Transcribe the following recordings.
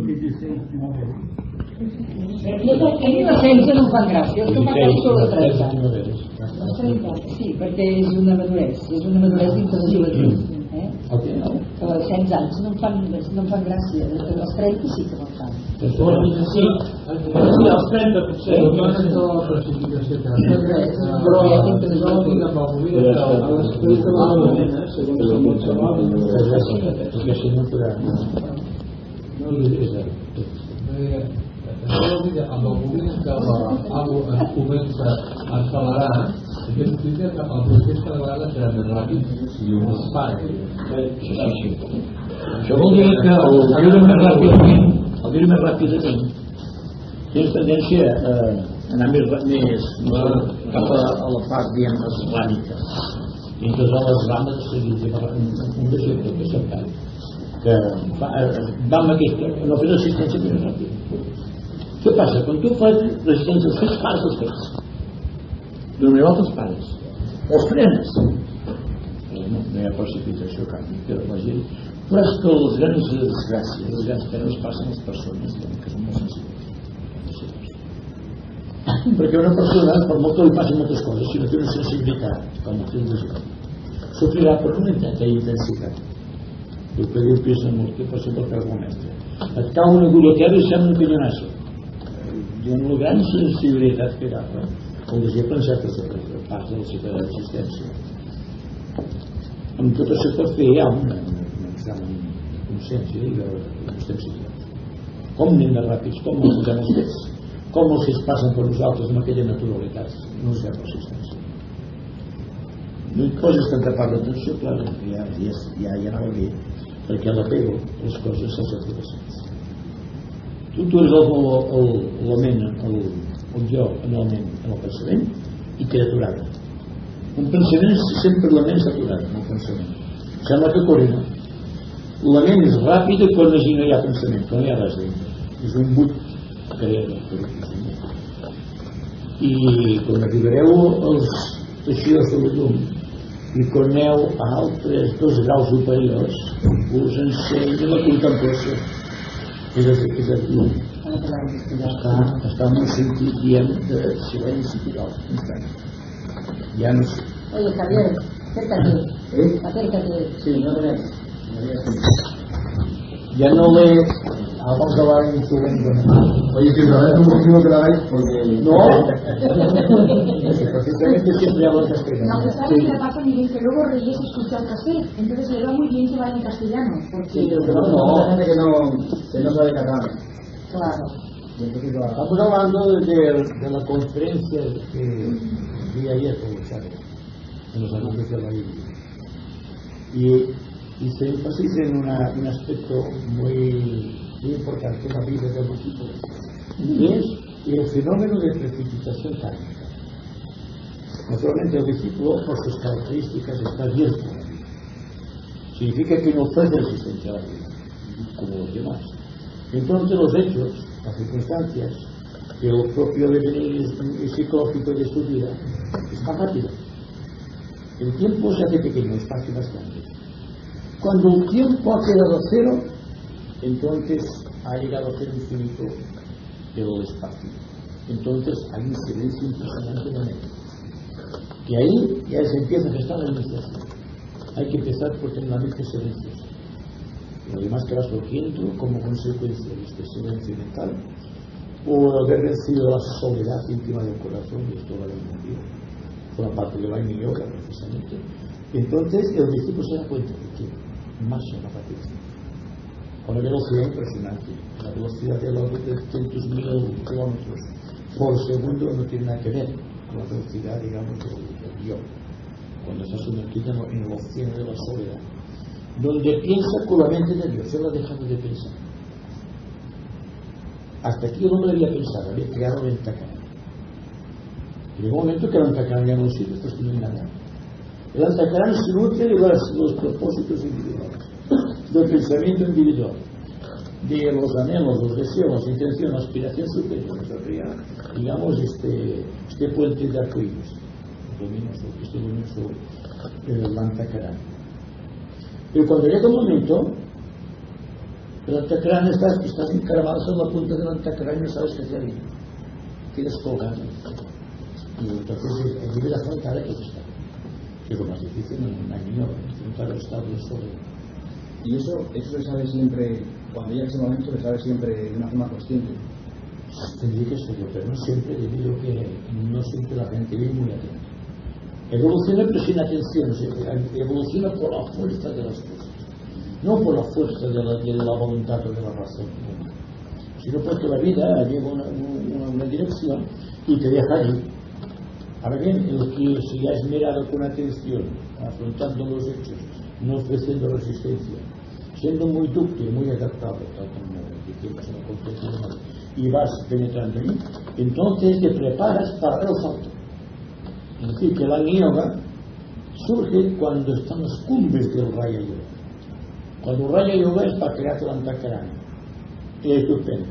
e de 6 primaveres. I de 16 no em fan gràcia, és que m'ha quedat sobre 30. Sí, perquè és una maduresa dintre de joventut. El què? Els 16 anys no em fan gràcia, els 30 sí que me'n fan. Sí, els 30 potser. No és la classificació que Però ja tinc que jo tinc amb el moviment a l'esperit de la nena, segons el qualsevol, perquè si no podrà no li és amb el moment que es comença a accelerar, aquest significa que el procés cada vegada serà més ràpid i un espai. sí. Això vol dir que el viure més ràpidament tens tendència a anar més cap a la part, diguem, islàmica. I entonces les rames un defecte que s'ha que va amb aquesta, no fer resistència més ràpida. Què passa? Quan tu fas resistència als fets, pares els fets. D'una manera o altra els pares. Els frenes. No hi ha precipitació càrdica de la gent. Però és que les grans desgràcies, les grans penes passen a les persones que són molt sensibles. Perquè una persona, per molt que li passin moltes coses, si no té una sensibilitat, com el fill de gent, sofrirà per una intensitat. El que diu Pisa molt, que per sempre el cargo mestre. Et cau una agulla a terra i sembla un pinyonassa. I una gran sensibilitat que agafa el exemple en certes parts de la seva existència. Amb tot això pot fer ja un examen de consciència i de estem situats. Com anem de ràpids, com ens posem els fets, com els fets passen per nosaltres amb aquella naturalitat, no ens fem resistència. No hi poses tanta part d'atenció, clar, ja anava bé, perquè a l'apego les coses se'ls atreveixen. Tu eres la ment, el jo en el pensament i queda aturada. Un pensament sempre la ment s'aturada en el pensament. Sembla que corre, no? La ment és ràpida quan no hi ha pensament, quan no hi ha res dintre. És un buit creat. I quan arribareu als teixidors de la llum i quan aneu a altres 2 graus superiors, us ensenya la contemplació. És a dir, està en un sentit, diem, de silenci total. Ja no sé. Oye, Javier, acércate. Sí, no tenem. Ya no le vamos a hablar en su lengua. Oye, si otra vez un motivo que la hagáis, porque... No, precisamente siempre hablo en castellano. No, ¿sabes qué le pasa a Miguel? Que luego Reyes escucha el cassette, entonces le va muy bien que vaya en castellano. Porque... Sí, pero no, que no sabe catalán. Claro. estamos hablando de la conferencia que vi ayer, como sabes, en los anuncios de la Biblia. Y se enfatiza en un aspecto muy importante en la vida de los discípulos, y es el fenómeno de precipitación kármica. Naturalmente el discípulo, por sus características, está abierto a la vida. Significa que no ofrece resistencia a la vida, como los demás. Entonces los hechos, las circunstancias, el propio devenir psicológico de su vida es más rápido. El tiempo se hace pequeño, el espacio más grande. Cuando el tiempo ha quedado cero, entonces ha llegado a ser infinito el espacio. Entonces hay un silencio impresionante en la mente. Y ahí ya se empieza a gestar la iniciación. Hay que empezar por tener la mente silenciosa. Y lo demás que va surgiendo como consecuencia de este silencio mental, o haber vencido la soledad íntima del corazón, y esto lo hemos entendido, forma parte de la yoga precisamente. Entonces el discípulo se da cuenta de que marcha la rapidez. Con una velocidad impresionante, la velocidad de los 300.000 kilómetros por segundo no tiene nada que ver con la velocidad, digamos, del yo, cuando está sumergido en el océano de la soledad, donde piensa con la mente de Dios, él ha dejado de pensar. Hasta aquí el hombre había pensado, había creado el Antakarana. Y llegó un momento que el Antakarana ya no sirve, esto es que no hay nada. El Antakarana se nutre de los propósitos individuales, del pensamiento individual, de los anhelos, los deseos, las intenciones, la aspiración superior, digamos, este puente de arcoíris, este luminoso el Antakarana. Pero cuando llega un momento El Antacarán estás encaramado en la punta del Antacarán y no sabes qué hacer. Quieres colgando. Y entonces el nivel de afrontar es está. Que es lo más difícil en un año, enfrentar el estado del sol. Y eso se sabe siempre, cuando llega ese momento, se sabe siempre de una forma consciente. Tendría que serlo, pero no siempre, debido a que no siempre la gente vive muy atenta. Evoluciona pero sin atención, evoluciona por la fuerza de las cosas, no por la fuerza de la voluntad o de la razón, sino porque la vida lleva una dirección y te deja allí. Ahora bien, el que se ha esmerado con atención, afrontando los hechos, no ofreciendo resistencia, siendo muy dúctil, muy adaptable, tal como decimos en la concepción, y vas penetrando ahí, entonces te preparas para el salto. Es decir, que la yoga surge cuando están las cumbres del Raya Yoga. Cuando el Raya Yoga es para crear el Antacarana. Es estupendo.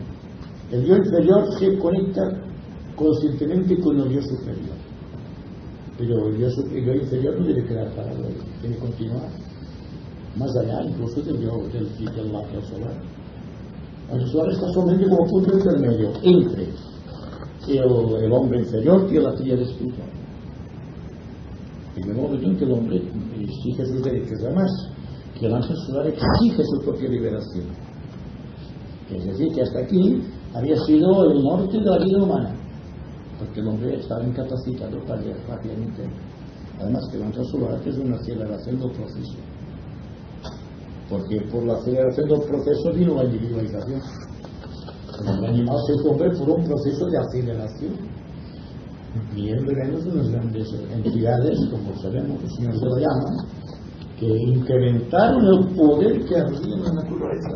El yo inferior se conecta conscientemente con el yo superior. Pero el yo inferior no debe quedar parado, debe continuar. Más allá, incluso del ángel solar. El solar está solamente como punto intermedio entre el hombre inferior y la tríada espiritual. En el momento en que el hombre exige sus derechos, además que el ángel solar exige su propia liberación. Es decir, que hasta aquí había sido el norte de la vida humana, porque el hombre estaba incapacitado para llegar rápidamente. Además que el ángel solar es una aceleración del proceso, porque por la aceleración del proceso vino la individualización. El animal se come por un proceso de aceleración. Bien veremos unas grandes entidades, como sabemos, los señores de la llama, que incrementaron el poder que había en la naturaleza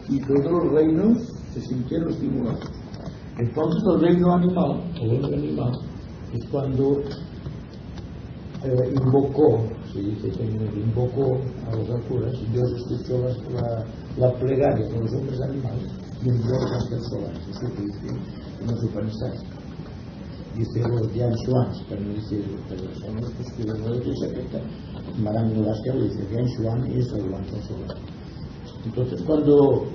y todos los reinos se sintieron estimulados. Entonces el reino animal, es cuando invocó a los alturas, y Dios escuchó la plegaria de los hombres animales y envió a los ángeles solares. Eso que dice en los Upanishads. Dice los Jan Shuans, pero no dice, pero son los que se secreta. Madame Nolasca dice que Jan Shuan es el ángel solar. Entonces, cuando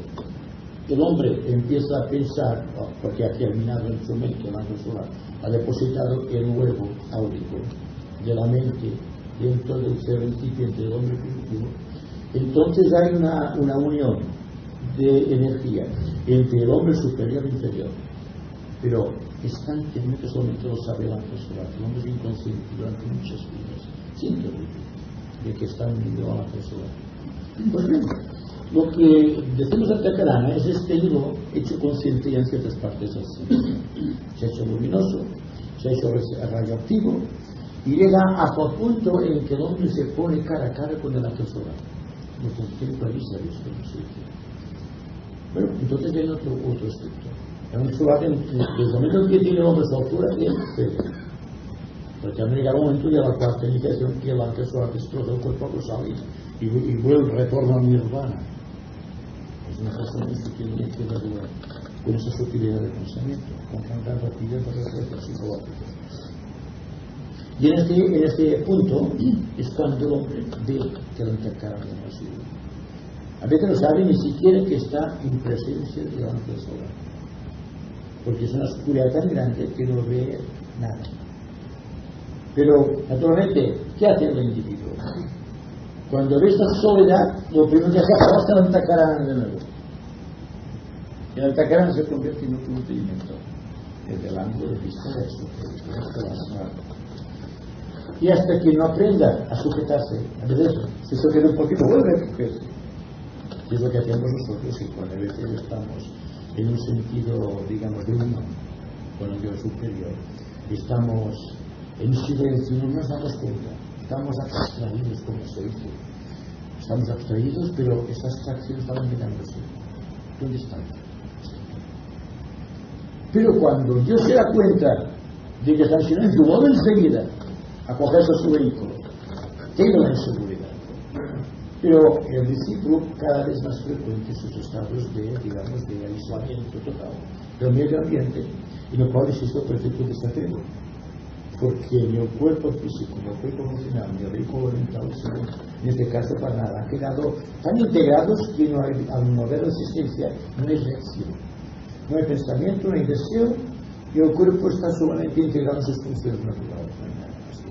el hombre empieza a pensar, porque ha terminado en su mente el ángel solar, ha depositado el huevo áurico de la mente dentro del ser incipiente del hombre primitivo, entonces hay una unión de energía entre el hombre superior e inferior. Pero es tan temido que solamente lo sabe el ángel solar. El hombre es inconsciente durante muchas vidas, siempre de que está unido al ángel solar. Pues bien, lo que decimos Antacarana es este hilo hecho consciente y en ciertas partes así. Se ha hecho luminoso, se ha hecho radioactivo y llega hasta el punto en que el hombre se pone cara a cara con el ángel solar. Lo contempla y se ha visto, no sé qué. Bueno, entonces viene otro aspecto. El solar, desde el momento que tiene el hombre su altura, tiene fe. Porque ha llegado un momento de la cuarta iniciación que el ángel solar destroza el cuerpo causal y vuelve, retorna al nirvana. Es una persona que tiene que graduar con esa sutilidad de pensamiento, con tanta rapidez de reflejos psicológicos. Y en este punto es cuando el hombre ve que el Antacarana no ha sido. A veces no sabe ni siquiera que está en presencia del ángel solar, porque es una oscuridad tan grande que no ve nada. Pero, naturalmente, ¿qué hace el individuo? Cuando ve esta soledad, lo primero que hace es hasta el Antacarana de nuevo. El Antacarana se convierte en un procedimiento desde el ángulo de vista de eso. Y hasta que no aprenda a sujetarse, a veces se sujeta un poquito, vuelve a cogerse. Y es lo que hacemos nosotros, y cuando a veces estamos en un sentido, digamos, de uno con el yo superior, estamos en silencio, no nos damos cuenta, estamos abstraídos, como se dice. Estamos abstraídos, pero esa abstracción está mirándose. ¿Dónde están? Pero cuando Dios se da cuenta de que está en silencio, vuelve enseguida a cogerse a su vehículo. Tiene la inseguridad. Pero el discípulo cada vez más frecuente sus estados de, digamos, de aislamiento total del medio ambiente, y lo cual existe el perfecto desapego. porque ni el cuerpo físico, ni el cuerpo emocional, ni el vehículo mental, en este caso para nada, han quedado tan integrados que no hay, al modelo de existencia no hay reacción, no hay pensamiento, no hay deseo, y el cuerpo está solamente integrado en sus funciones naturales. No hay nada más.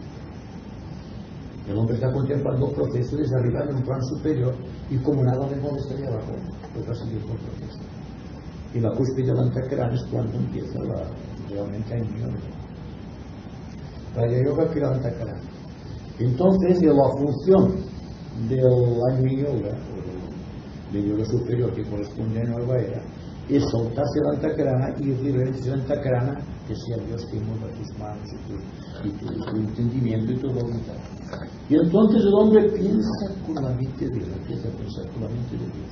El hombre está contemplando el proceso desde arriba en un plano superior y como nada le molesta de abajo, pues va a seguir con el proceso. Y la cúspide del Antakarana es cuando empieza realmente a unión. Raja Yoga que el Antakarana. Entonces, la función del Aymi Yoga, o del yoga superior que corresponde a Nueva Era, es soltarse el Antakarana y liberarse el Antakarana, que sea Dios que mueva tus manos y tu entendimiento y tu voluntad. Y entonces el hombre piensa con la mente de Dios, empieza a pensar con la mente de Dios.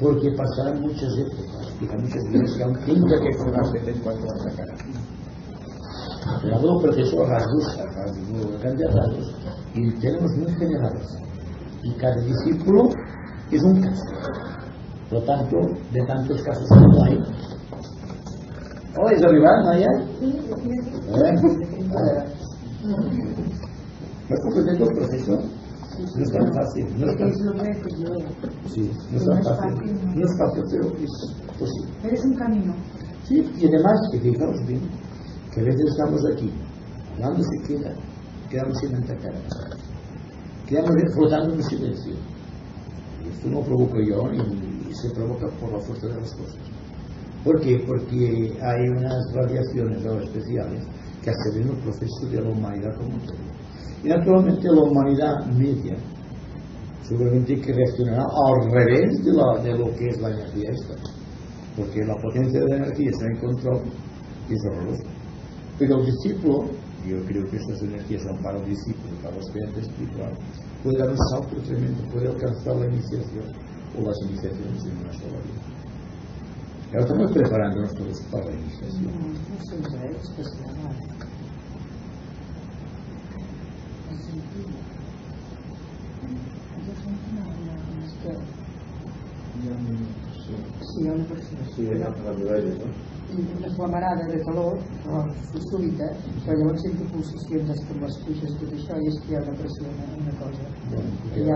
Porque pasarán muchas épocas, y muchas veces que aún tenga que acordarse de cuando Antakarana. Pero el proceso rasgos, cambia rasgos, y tenemos muy generales. Y cada discípulo es un caso. Por lo tanto, de tantos casos como hay. ¿Oh, es arriba? ¿No hay? ¿No comprendiendo el proceso? No es tan fácil. No es tan fácil. Sí, no es tan fácil. No es fácil, pero es posible. Pero es un camino. Sí, y además, que fijaos bien, que a veces estamos aquí, hablando se quedamos sin Antakarana. Quedamos flotando en silencio. Y esto no provoco yo, y se provoca por la fuerza de las cosas. ¿Por qué? Porque hay unas variaciones especiales que aceleran el proceso de la humanidad como todo. Y naturalmente la humanidad media seguramente que reaccionará al revés de lo que es la energía esta. Porque la potencia de la energía está en control y es horroroso. Pero el discípulo, yo creo que estas energías son para el discípulo, para el aspirante espiritual, puede dar un salto tremendo, puede alcanzar la iniciación o las iniciaciones en una sola vida. Ahora estamos preparándonos todos para la iniciación. Sí, una persona. Una flamarada de calor, súbita, però llavors sento pulsacions com les puixes, tot això, i és que hi ha una pressió, una cosa. Hi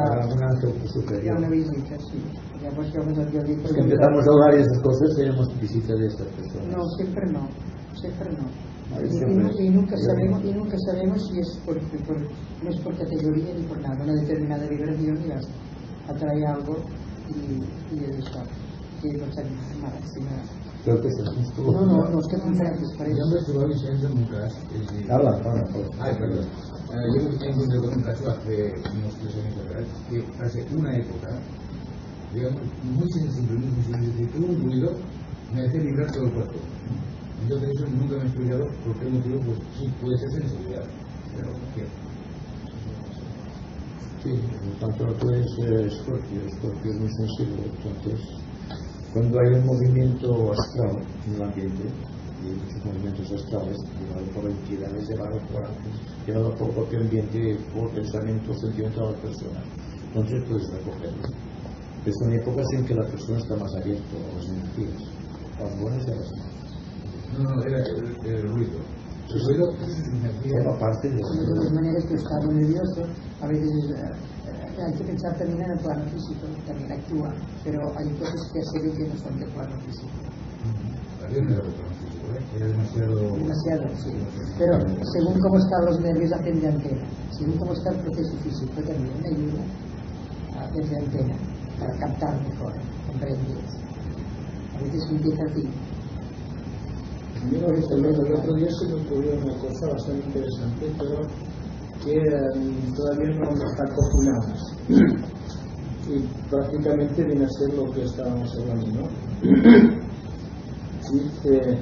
ha una visita, sí. Llavors jo dic... Es que empezamos a hablar de esas cosas, tenemos visita de estas personas. No, siempre no. Y nunca sabemos si es no es por categoría ni por nada, una determinada vibración y basta. Atrae algo y es eso. Que no s'ha d'informar, si no... Creo que se No, es que conferències per Jo em vaig trobar Vicenç en un cas. Habla. Ay, perdón. Yo me encontré con un caso hace unos 3 años atrás, que hace una época, digamos, muy sensible, que un ruido me hace vibrar todo el cuerpo. Entonces eso nunca me he explicado por qué motivo, pues sí, puede ser sensibilidad, pero ¿qué? Sí, tanto tú eres Escorpio es muy sensible, entonces cuando hay un movimiento astral en el ambiente, y muchos movimientos astrales, llevado por entidades, llevado por el propio ambiente, por pensamiento, sentimiento de las personas, entonces puedes recogerlo. Pero son épocas en que la persona está más abierta a las energías, a las buenas y a las malas. No, era el ruido. El ruido es energía. Forma parte de De todas maneras que está nervioso, a veces hay que pensar también en el plano físico, también actúa, pero hay cosas que se ve que no son del plano físico. Era Demasiado, sí. Pero según cómo están los nervios hacen de antena, según cómo está el proceso físico también ayuda a hacer de antena, para captar mejor, comprendes. A veces empieza así. Mira, el otro día se me ocurrió una cosa bastante interesante, pero que todavía no están cocinadas. Y prácticamente viene a ser lo que estábamos hablando, ¿no? Dice,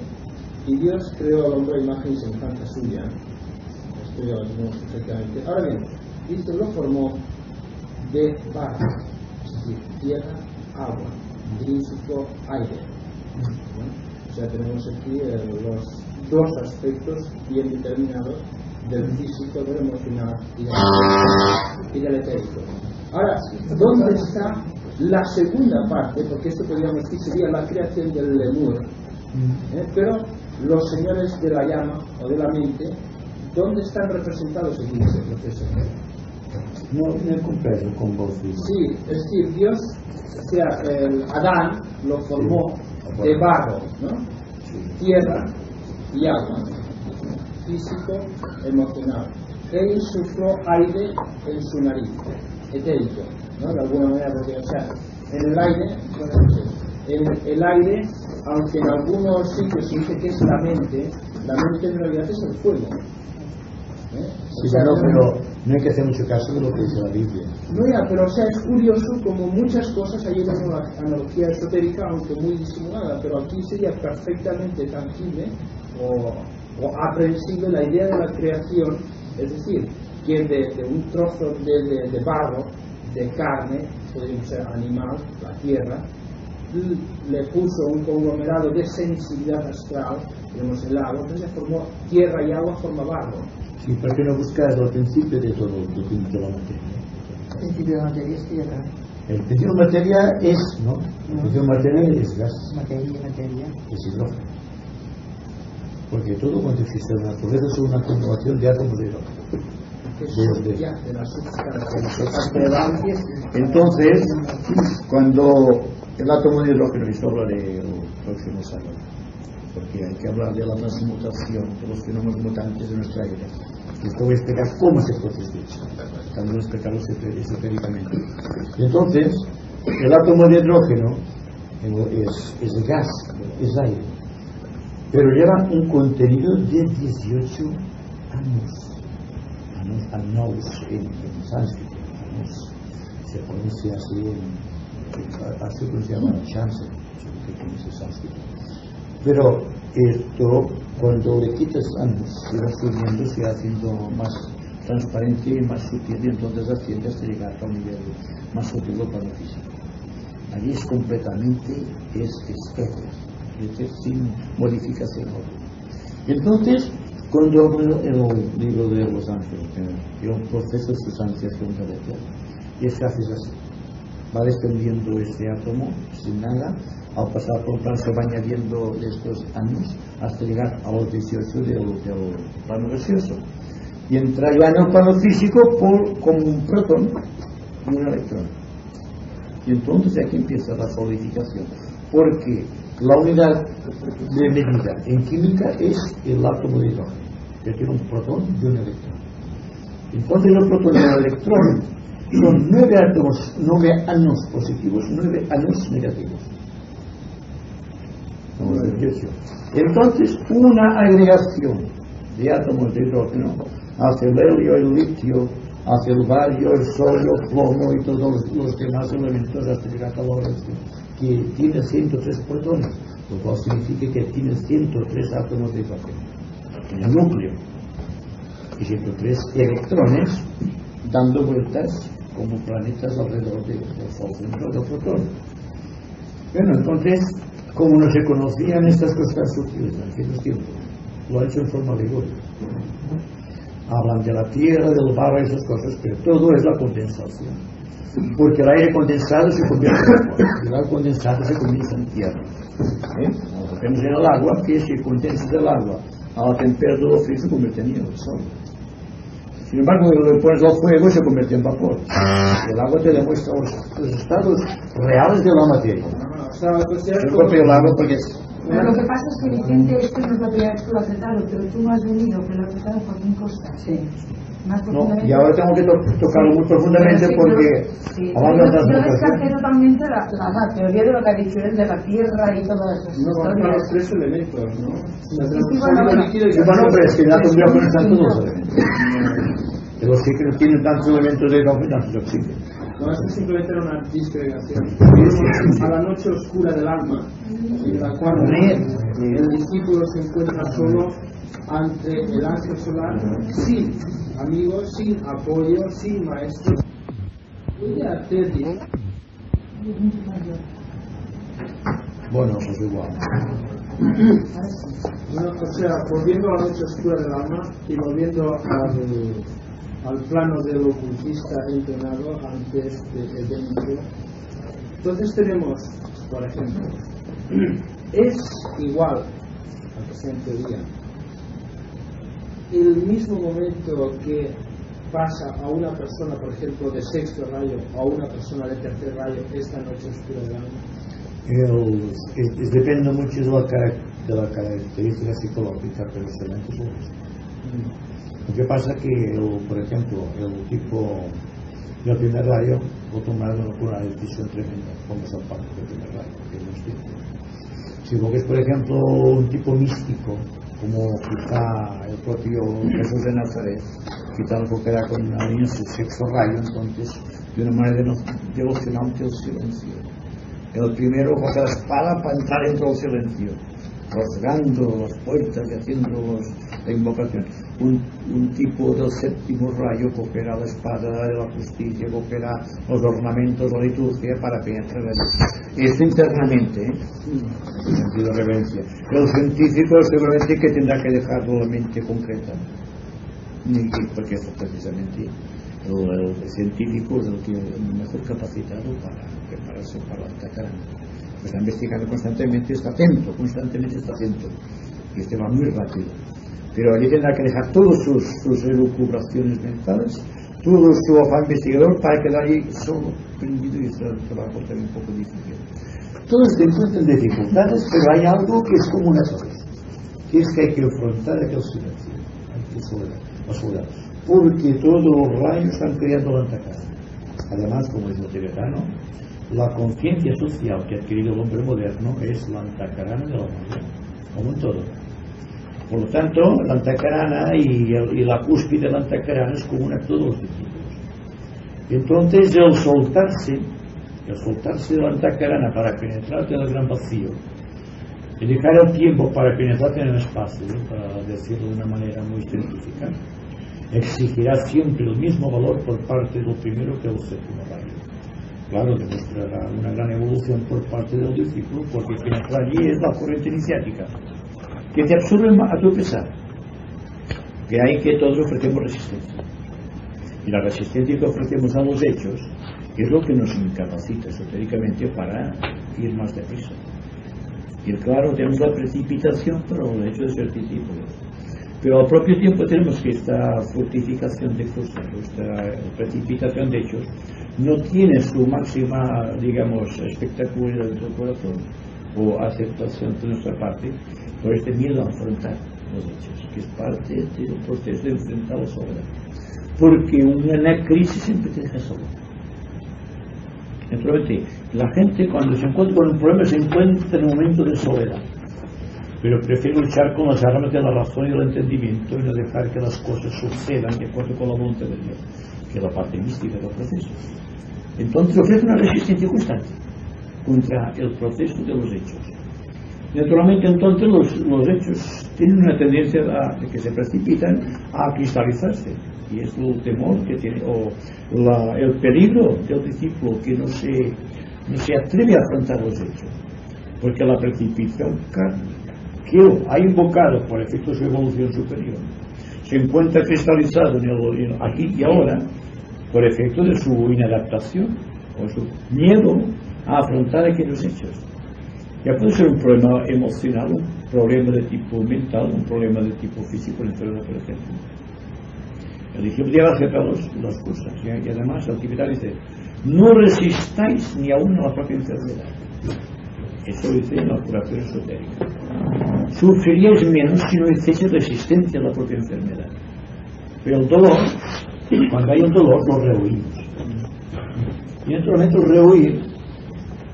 y Dios creó al hombre a imagen y semejanza suya. Esto ya lo tenemos perfectamente. Ahora bien, dice, lo formó de barro, es decir, tierra, agua, intrínseco, aire. ¿No? O sea, tenemos aquí los dos aspectos bien determinados del físico, del emocional y del etérico. Ahora, ¿dónde está la segunda parte? Porque esto podríamos decir sería la creación del lemur. Pero los señores de la llama o de la mente ¿dónde están representados en ese proceso? No he comprado con vos. Sí, es decir, Dios, o sea, Adán lo formó de barro, ¿no? Tierra y agua, físico, emocional. Él insufló aire en su nariz, etérico, ¿no? De alguna manera, porque, o sea, en el aire, el aire, aunque en algunos sitios se dice que es la mente en realidad es el fuego. Sí, claro, pero no hay que hacer mucho caso de lo que dice la Biblia. No, ya, pero o sea, es curioso como muchas cosas hay una analogía esotérica, aunque muy disimulada, pero aquí sería perfectamente tangible o aprehensible la idea de la creación, es decir, que de un trozo de barro, de carne, podría ser animal, la tierra, le puso un conglomerado de sensibilidad astral, tenemos el agua, entonces se formó tierra y agua, forma barro. Sí, ¿por qué no buscas el principio de todo el principio de la materia? El principio de la materia es tierra. El principio de materia es, ¿no? El principio de materia es gas, Materia. es hidrógeno. Porque todo cuanto existe en la naturaleza es una acumulación de átomos de hidrógeno. De la sustancia. Entonces, cuando el átomo de hidrógeno, y esto hablaré el próximo sábado, porque hay que hablar de la transmutación, de los fenómenos mutantes de nuestra era. Esto voy a explicar cómo se produce eso, también voy a explicarlo esotéricamente. Entonces, el átomo de hidrógeno es gas, es aire, pero lleva un contenido de 18 años en sánscrito, se pronuncia así así como se llama chance, que pronuncia sánscrito. Pero esto, cuando le quitas años, se va subiendo, se va haciendo más transparente y más sutil, y entonces asciende hasta llegar a un nivel más sutil del plano físico. Allí es completamente espejo, es decir, sin modificación alguna. Entonces, cuando hablo en el libro de los ángeles, que un proceso de sustanciación de la Tierra, y es que haces así, va descendiendo este átomo sin nada, al pasar por un plano se va añadiendo estos años hasta llegar a los 18 del plano gaseoso, y entra ya en el plano físico como un protón y un electrón. Y entonces aquí empieza la solidificación, porque la unidad de medida en química es el átomo de hidrógeno, que tiene un protón y un electrón. Entonces el protón y el electrón son 9 átomos, 9 anos positivos, 9 anos negativos. Entonces una agregación de átomos de hidrógeno hacia el helio, el litio, hacia el bario, el sodio, el plomo y todos los demás elementos hasta llegar a la oración, que tiene 103 protones, lo cual significa que tiene 103 átomos de hidrógeno en el núcleo y 103 electrones dando vueltas como planetas alrededor del Sol central del protón. Bueno, entonces, como no se conocían estas cosas sutiles en aquellos tiempos, lo ha hecho en forma alegórica. Hablan de la tierra, del barro y esas cosas, pero todo es la condensación. Porque el aire condensado se convierte en agua, y el agua condensada se convierte en tierra. Vemos en el agua que se condensa del agua a la temperatura fría se convierte en hielo, sol. Sin embargo, cuando le pones al fuego se convierte en vapor. El agua te demuestra los estados reales de la materia. Yo copio el agua porque Pero lo que pasa es que Vicente, esto no es la primera vez que lo ha tratado, pero tú no has venido, que lo has tratado por Joaquín Costa. Sí. Más no, profundamente. y ahora tengo que tocarlo muy profundamente Sí, porque sí. hablando de Yo descarté transmutación. totalmente la teoría de lo que ha dicho él de la tierra y todas esas No, van historias. los 3 elementos, ¿no? La Sí, transformación bueno, líquida y Sí, bueno, pero es que el átomo de hidrógeno están Sí, todos los no. elementos. De los que tienen tantos elementos de hidrógeno, tantos de oxígeno. No, esto simplemente era una disgregación. sí. A la noche oscura del alma, en la cual el discípulo se encuentra solo ante el ángel solar, sin amigos, sin apoyo, sin maestros. Puede hacer Bueno, pues igual. Bueno, o sea, volviendo a la noche oscura del alma y volviendo al plano del ocultista entrenado antes de Edénico, entonces tenemos, por ejemplo, es igual a que sea en teoría el mismo momento que pasa a una persona, por ejemplo, de sexto rayo o a una persona de tercer rayo esta noche oscura del alma? Depende mucho de la característica psicológica, pero excelente es lo que pasa que, por ejemplo, el tipo del primer rayo lo tomaron con una decisión tremenda, como esa parte del primer rayo, que no es cierto. Si lo que es, por ejemplo, un tipo místico, como quizá el propio Jesús de Nazaret, quizá lo que era con una niña su sexto rayo, entonces, de una manera devocionante el silencio. El primero coge la espada para entrar dentro del silencio, rasgando las puertas y haciendo la invocación. Un tipo del séptimo rayo cogerá la espada de la justicia, cogerá los ornamentos de la liturgia para penetrar allí. Esto internamente, en sentido de reverencia. El científico seguramente que tendrá que dejarlo la mente concreta, porque eso precisamente el científico es el que mejor capacitado para prepararse para atacar. Está investigando constantemente, está atento, y este va muy rápido. Pero allí tendrá que dejar todas sus elucubraciones mentales, todo su afán investigador para quedar allí solo, prendido, y es un trabajo también un poco difícil. Todos se encuentran dificultades, pero hay algo que es como una soledad, que es que hay que afrontar aquel silencio, la soledad, porque todos los rayos están creando la antacara. Además, como es el tibetano, la conciencia social que ha adquirido el hombre moderno es la antacarana de la humanidad, como en todo. Por lo tanto, la antacarana y la cúspide de la antacarana es común a todos los discípulos. Entonces, el soltarse de la antacarana para penetrarte en el gran vacío, y dejar el tiempo para penetrarte en el espacio, para decirlo de una manera muy científica, exigirá siempre el mismo valor por parte del primero que del séptimo rayo. Claro, demostrará una gran evolución por parte del discípulo, porque penetrar allí es la corriente iniciática, que te absorbe a tu pesar, que hay que todos ofrecemos resistencia, y la resistencia que ofrecemos a los hechos es lo que nos incapacita esotéricamente para ir más deprisa. Y claro, tenemos la precipitación para el hecho de ser discípulos, pero al propio tiempo tenemos que esta fortificación de fuerza, esta precipitación de hechos no tiene su máxima, digamos, espectacularidad del corazón o aceptación de nuestra parte por este miedo a afrontar los hechos, que es parte del proceso de enfrentar la soledad, porque una crisis siempre te deja solo. Naturalmente, la gente cuando se encuentra con un problema se encuentra en un momento de soledad, pero prefiere luchar con las armas de la razón y del entendimiento y no dejar que las cosas sucedan de acuerdo con la voluntad de Dios, que es la parte mística del proceso. Entonces ofrece una resistencia constante contra el proceso de los hechos. Naturalmente, entonces los hechos tienen una tendencia a que se precipitan a cristalizarse, y es el temor que tiene, o el peligro del discípulo que no se atreve a afrontar los hechos, porque la precipitación que él ha invocado por efecto de su evolución superior se encuentra cristalizado en aquí y ahora por efecto de su inadaptación o su miedo a afrontar aquellos hechos. Ya puede ser un problema emocional, un problema de tipo mental, un problema de tipo físico, la enfermedad, por ejemplo. El discípulo debe aceptar las cosas, y además el tibetano dice: no resistáis ni aún a la propia enfermedad. Eso dice en la curación esotérica. Sufriríais menos si no hicieseis resistencia a la propia enfermedad. Pero el dolor, cuando hay un dolor, lo rehuimos. Y naturalmente el rehuir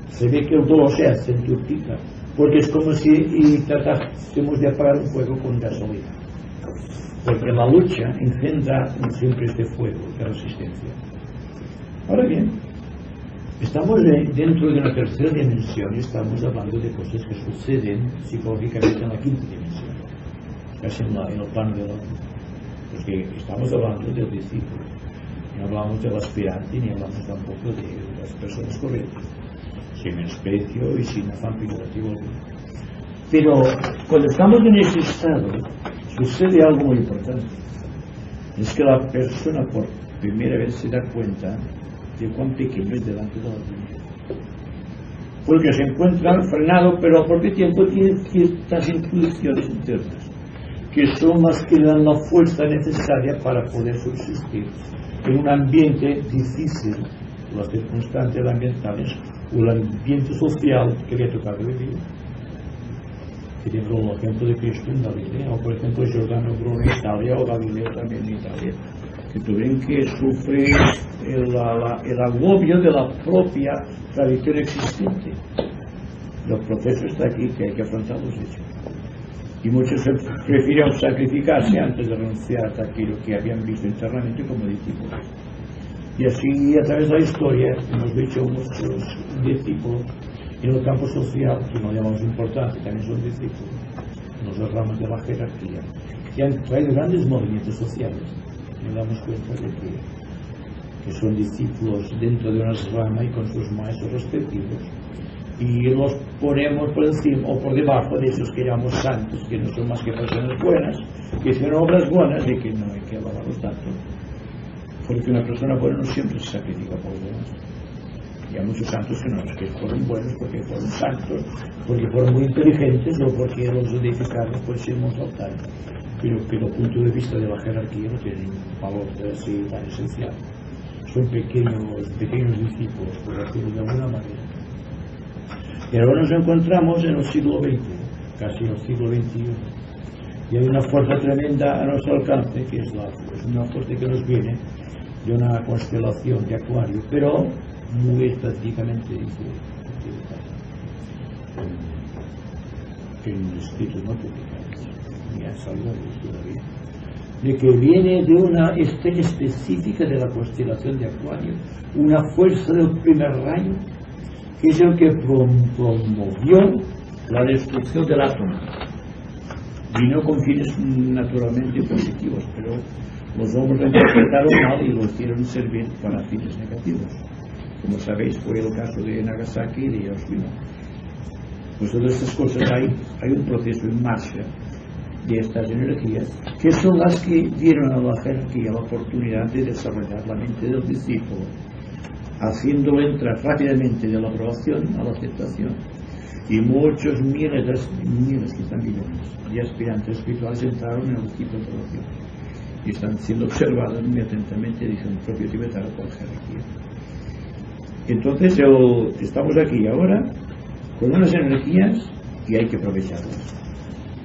se ve que el dolor se acentúa, porque es como si tratásemos de apagar un fuego con gasolina, porque la lucha engendra siempre este fuego de resistencia. Ahora bien, estamos dentro de una tercera dimensión y estamos hablando de cosas que suceden psicológicamente en la quinta dimensión, casi en el plano del hombre, porque estamos hablando del discípulo, no hablamos del aspirante ni hablamos tampoco de las personas correctas, sin menosprecio y sin afán figurativo alguno. Pero cuando estamos en ese estado sucede algo muy importante, es que la persona por primera vez se da cuenta de cuán pequeño es delante de la Trinidad, porque se encuentra frenado, pero al propio tiempo tiene ciertas intuiciones internas que son las que dan la fuerza necesaria para poder subsistir en un ambiente difícil, las circunstancias ambientales o el ambiente social que le ha tocado vivir. Tenemos el ejemplo de Cristo en Galilea, o por ejemplo Giordano Bruno en Italia, o Galileo también en Italia, que tuvieron que sufrir el agobio de la propia tradición existente. El proceso está aquí, que hay que afrontar los hechos. Y muchos prefirieron sacrificarse antes de renunciar a aquello que habían visto internamente como discípulos. Y así, a través de la historia, hemos visto muchos discípulos en el campo social, que no llamamos importante, también son discípulos, en los ramas de la jerarquía, que han traído grandes movimientos sociales. Nos damos cuenta de que son discípulos dentro de una rama y con sus maestros respectivos, y los ponemos por encima o por debajo de esos que llamamos santos, que no son más que personas buenas, que hicieron obras buenas y que no hay que alabarlos tanto, porque una persona buena no siempre se sacrifica por los demás. Y hay muchos santos que fueron buenos porque fueron santos, porque fueron muy inteligentes o porque los edificaron por ser mortales, pero que desde el punto de vista de la jerarquía no tienen un valor así tan esencial. Son pequeños discípulos, por decirlo de alguna manera. Y ahora nos encontramos en el siglo XX, casi en el siglo XXI, y hay una fuerza tremenda a nuestro alcance, que es una fuerza que nos viene de una constelación de Acuario, pero muy estratégicamente en escritos no publicados, ni han salido todavía, de que viene de una específica de la constelación de Acuario, una fuerza del primer rayo, que es el que promovió la destrucción del átomo, y no con fines naturalmente positivos, pero los hombres lo interpretaron mal y lo hicieron servir para fines negativos. Como sabéis, fue el caso de Nagasaki y de Hiroshima. Pues todas estas cosas hay un proceso en marcha de estas energías, que son las que dieron a la jerarquía la oportunidad de desarrollar la mente del discípulo, haciéndolo entrar rápidamente de la aprobación a la aceptación. Y muchos miles, quizás millones, de aspirantes espirituales entraron en el tipo de aprobación y están siendo observados muy atentamente, dice el propio tibetano, por jerarquía. Entonces estamos aquí ahora con unas energías y hay que aprovecharlas.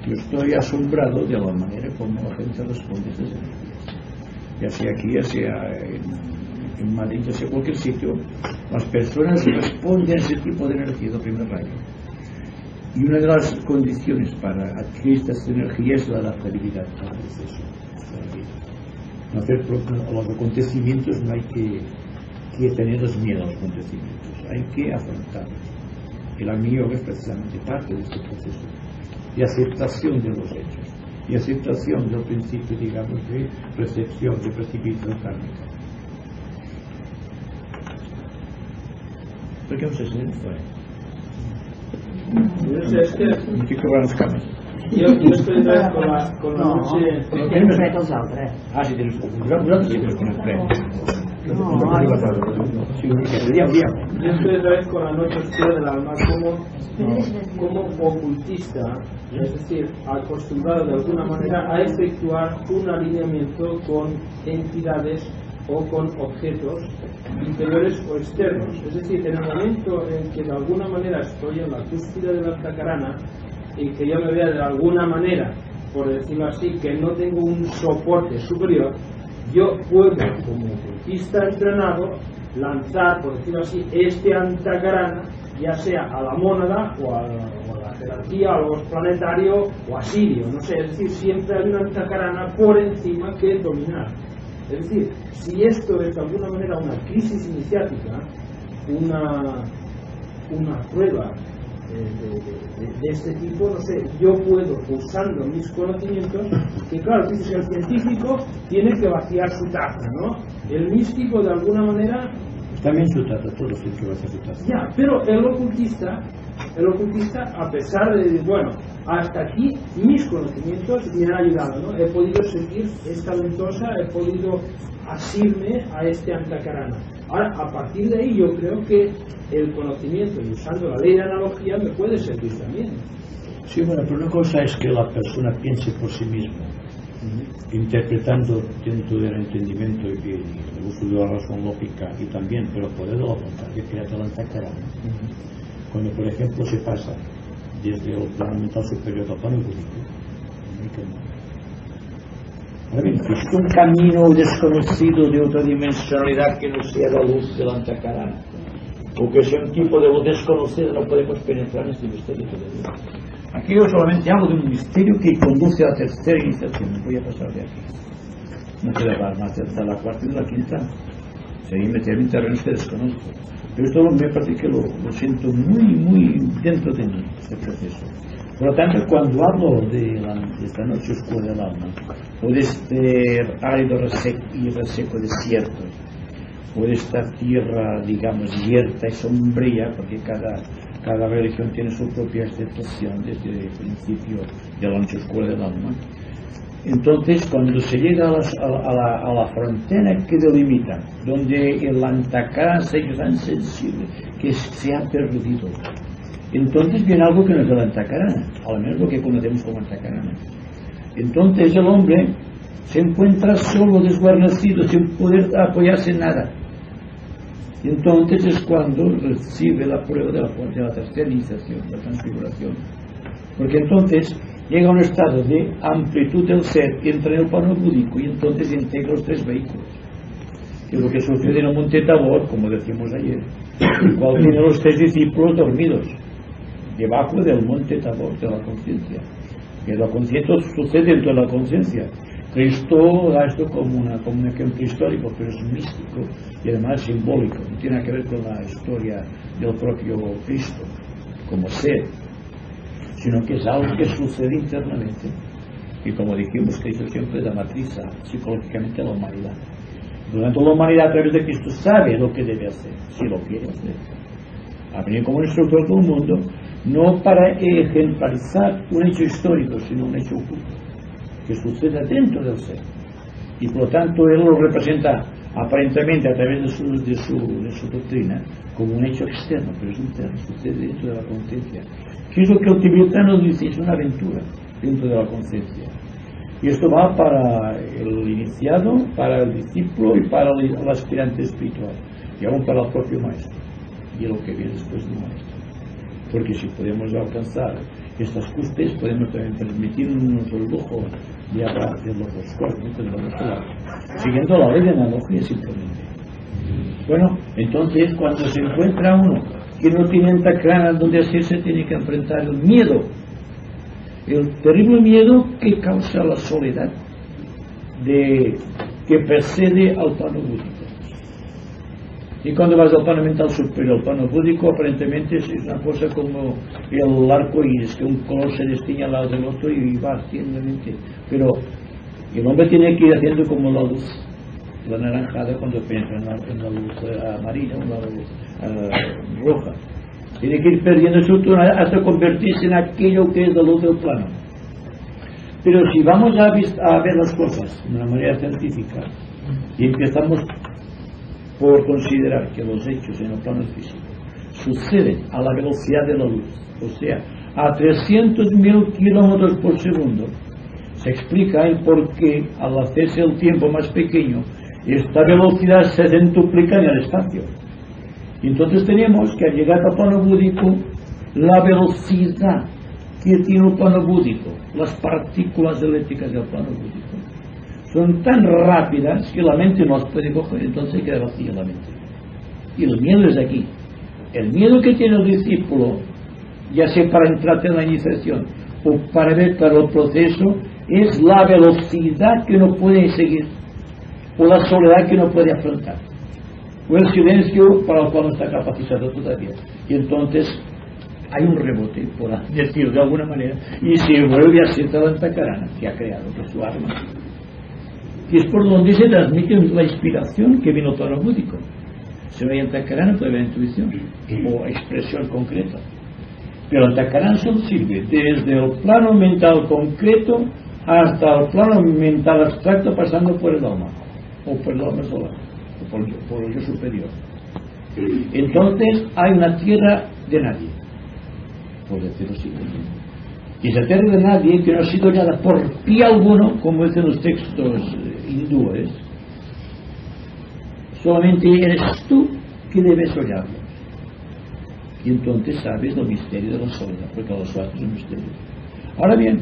Yo estoy asombrado de la manera como la gente responde a esas energías, ya sea aquí, ya sea en Madrid, ya sea en cualquier sitio. Las personas responden a ese tipo de energía del primer rayo, y una de las condiciones para adquirir estas energías es la adaptabilidad al proceso. A los acontecimientos no hay que tenerles miedo a los acontecimientos, hay que afrontarlos. El Agni Yoga es precisamente parte de este proceso de aceptación de los hechos y aceptación del principio, digamos, de recepción, de precipitación kármica. ¿Por qué no se siente? Es que Hay que cobrar las camas. jo estoy con la noche. No tenen fred els altres. Ah, sí, tienes vosaltres sí que us conec fred. Sí, un dia. Yo estoy otra vez con la noche oscura del alma como ocultista, es decir, acostumbrado de alguna manera a efectuar un alineamiento con entidades o con objetos interiores o externos. Es decir, en el momento en que de alguna manera estoy en la cúspide de la Antakarana y que yo me vea de alguna manera, por decirlo así, que no tengo un soporte superior, yo puedo, como ocultista entrenado, lanzar, por decirlo así, este Antakarana, ya sea a la mónada o a la jerarquía, a los planetario o a Sirio, no sé, es decir, siempre hay una Antakarana por encima que dominar. Es decir, si esto es de alguna manera una crisis iniciática, una prueba de este tipo, no sé, yo puedo, usando mis conocimientos, que claro, el científico tiene que vaciar su taza, ¿no? El místico, de alguna manera... También su taza, todos tienen que vaciar su taza. Ya, pero el ocultista, a pesar de, bueno, hasta aquí mis conocimientos me han ayudado, ¿no? He podido seguir esta ventosa, he podido asirme a este Antakarana. Ahora, a partir de ahí, yo creo que el conocimiento, y usando la ley de analogía, me puede servir también. Sí, bueno, pero una cosa es que la persona piense por sí misma, interpretando dentro del entendimiento y el uso de la razón lógica y también, pero el poder de la voluntad que crea la antacarana. Cuando, por ejemplo, se pasa desde el plano mental superior al plano búdico, ahora bien, existe un camino desconocido de otra dimensionalidad que no sea la luz de la antacarana, o que sea un tipo de luz desconocida, no podemos penetrar en este misterio de Dios. Aquí yo solamente hablo de un misterio que conduce a la tercera iniciación. No voy a pasar de aquí. No quiero hablar más de la cuarta y de la quinta. Sería meterme en terrenos que desconozco. Pero esto me parece que lo siento muy dentro de mí, este proceso. Por lo tanto, cuando hablo de esta noche oscura del alma, o de este árido y reseco desierto, o de esta tierra, digamos, abierta y sombría, porque cada religión tiene su propia aceptación desde el principio de la noche oscura del alma. Entonces, cuando se llega a la frontera que delimita, donde el antacarana se es tan sensible que se ha perdido, entonces viene algo que no es el antacarana, al menos lo que conocemos como antacarana. Entonces el hombre se encuentra solo, desguarnecido, sin poder apoyarse en nada. Y entonces es cuando recibe la prueba de la tercera iniciación, la transfiguración. Porque entonces llega a un estado de amplitud del ser, entra en el plano búdico y entonces integra los tres vehículos. Que es lo que sucede en el monte Tabor, como decimos ayer, el cual tiene los tres discípulos dormidos, debajo del monte Tabor de la conciencia. Que la conciencia sucede dentro de la conciencia. Cristo da esto como un ejemplo histórico, pero es místico y además simbólico, no tiene nada que ver con la historia del propio Cristo como ser, sino que es algo que sucede internamente. Y como dijimos, Cristo siempre da matriz psicológicamente a la humanidad. Por lo tanto, la humanidad a través de Cristo sabe lo que debe hacer, si lo quiere hacer. Ha venido como un instructor del mundo, no para ejemplarizar un hecho histórico, sino un hecho oculto que suceda dentro del ser, y por lo tanto él lo representa aparentemente a través de su doctrina como un hecho externo, pero es interno, sucede dentro de la conciencia, que es lo que el tibetano dice, es una aventura dentro de la conciencia. Y esto va para el iniciado, para el discípulo y para el aspirante espiritual, y aún para el propio maestro y lo que viene después del maestro. Porque si podemos alcanzar estas cuspes, podemos también permitirnos el lujo de hablar de los dos cósmicos, de los dos solares, siguiendo la ley de analogía simplemente. Bueno, entonces cuando se encuentra uno que no tiene antacarana donde hacerse, tiene que enfrentar el miedo, el terrible miedo que causa la soledad que precede al plano búdico. Y cuando vas al plano mental superior, al plano búdico, aparentemente es una cosa como el arco iris, que un color se destiña al lado del otro y va haciendamente. Pero el hombre tiene que ir haciendo como la luz, la naranjada, cuando penetra en la luz amarilla o la luz roja. Tiene que ir perdiendo su tono hasta convertirse en aquello que es la luz del plano. Pero si vamos a ver las cosas de una manera científica y empezamos por considerar que los hechos en el plano físico suceden a la velocidad de la luz, o sea, a 300.000 kilómetros por segundo, se explica el por qué al hacerse el tiempo más pequeño, esta velocidad se centuplica en el espacio. Y entonces tenemos que al llegar al plano búdico, la velocidad que tiene el plano búdico, las partículas eléctricas del plano búdico, son tan rápidas que la mente no las puede coger, entonces queda vacía la mente. Y el miedo es aquí. El miedo que tiene el discípulo, ya sea para entrar en la iniciación o para ver para el proceso, es la velocidad que no puede seguir, o la soledad que no puede afrontar, o el silencio para el cual no está capacitado todavía. Y entonces hay un rebote, por decirlo de alguna manera, y se vuelve a ser la antacarana que ha creado por su arma. Y es por donde se transmite la inspiración que vino todo lo búdico. Se ve antacarana toda la intuición o expresión concreta. Pero antacarana solo sirve desde el plano mental concreto hasta el plano mental abstracto, pasando por el alma, o por el alma solar, o por el yo superior. Entonces hay una tierra de nadie, por decirlo así. Y esa tierra de nadie que no ha sido hallada por pie alguno, como dicen los textos hindúes, solamente eres tú que debes hallarlo. Y entonces sabes el misterio de la soledad, porque los otros es un misterio. Ahora bien,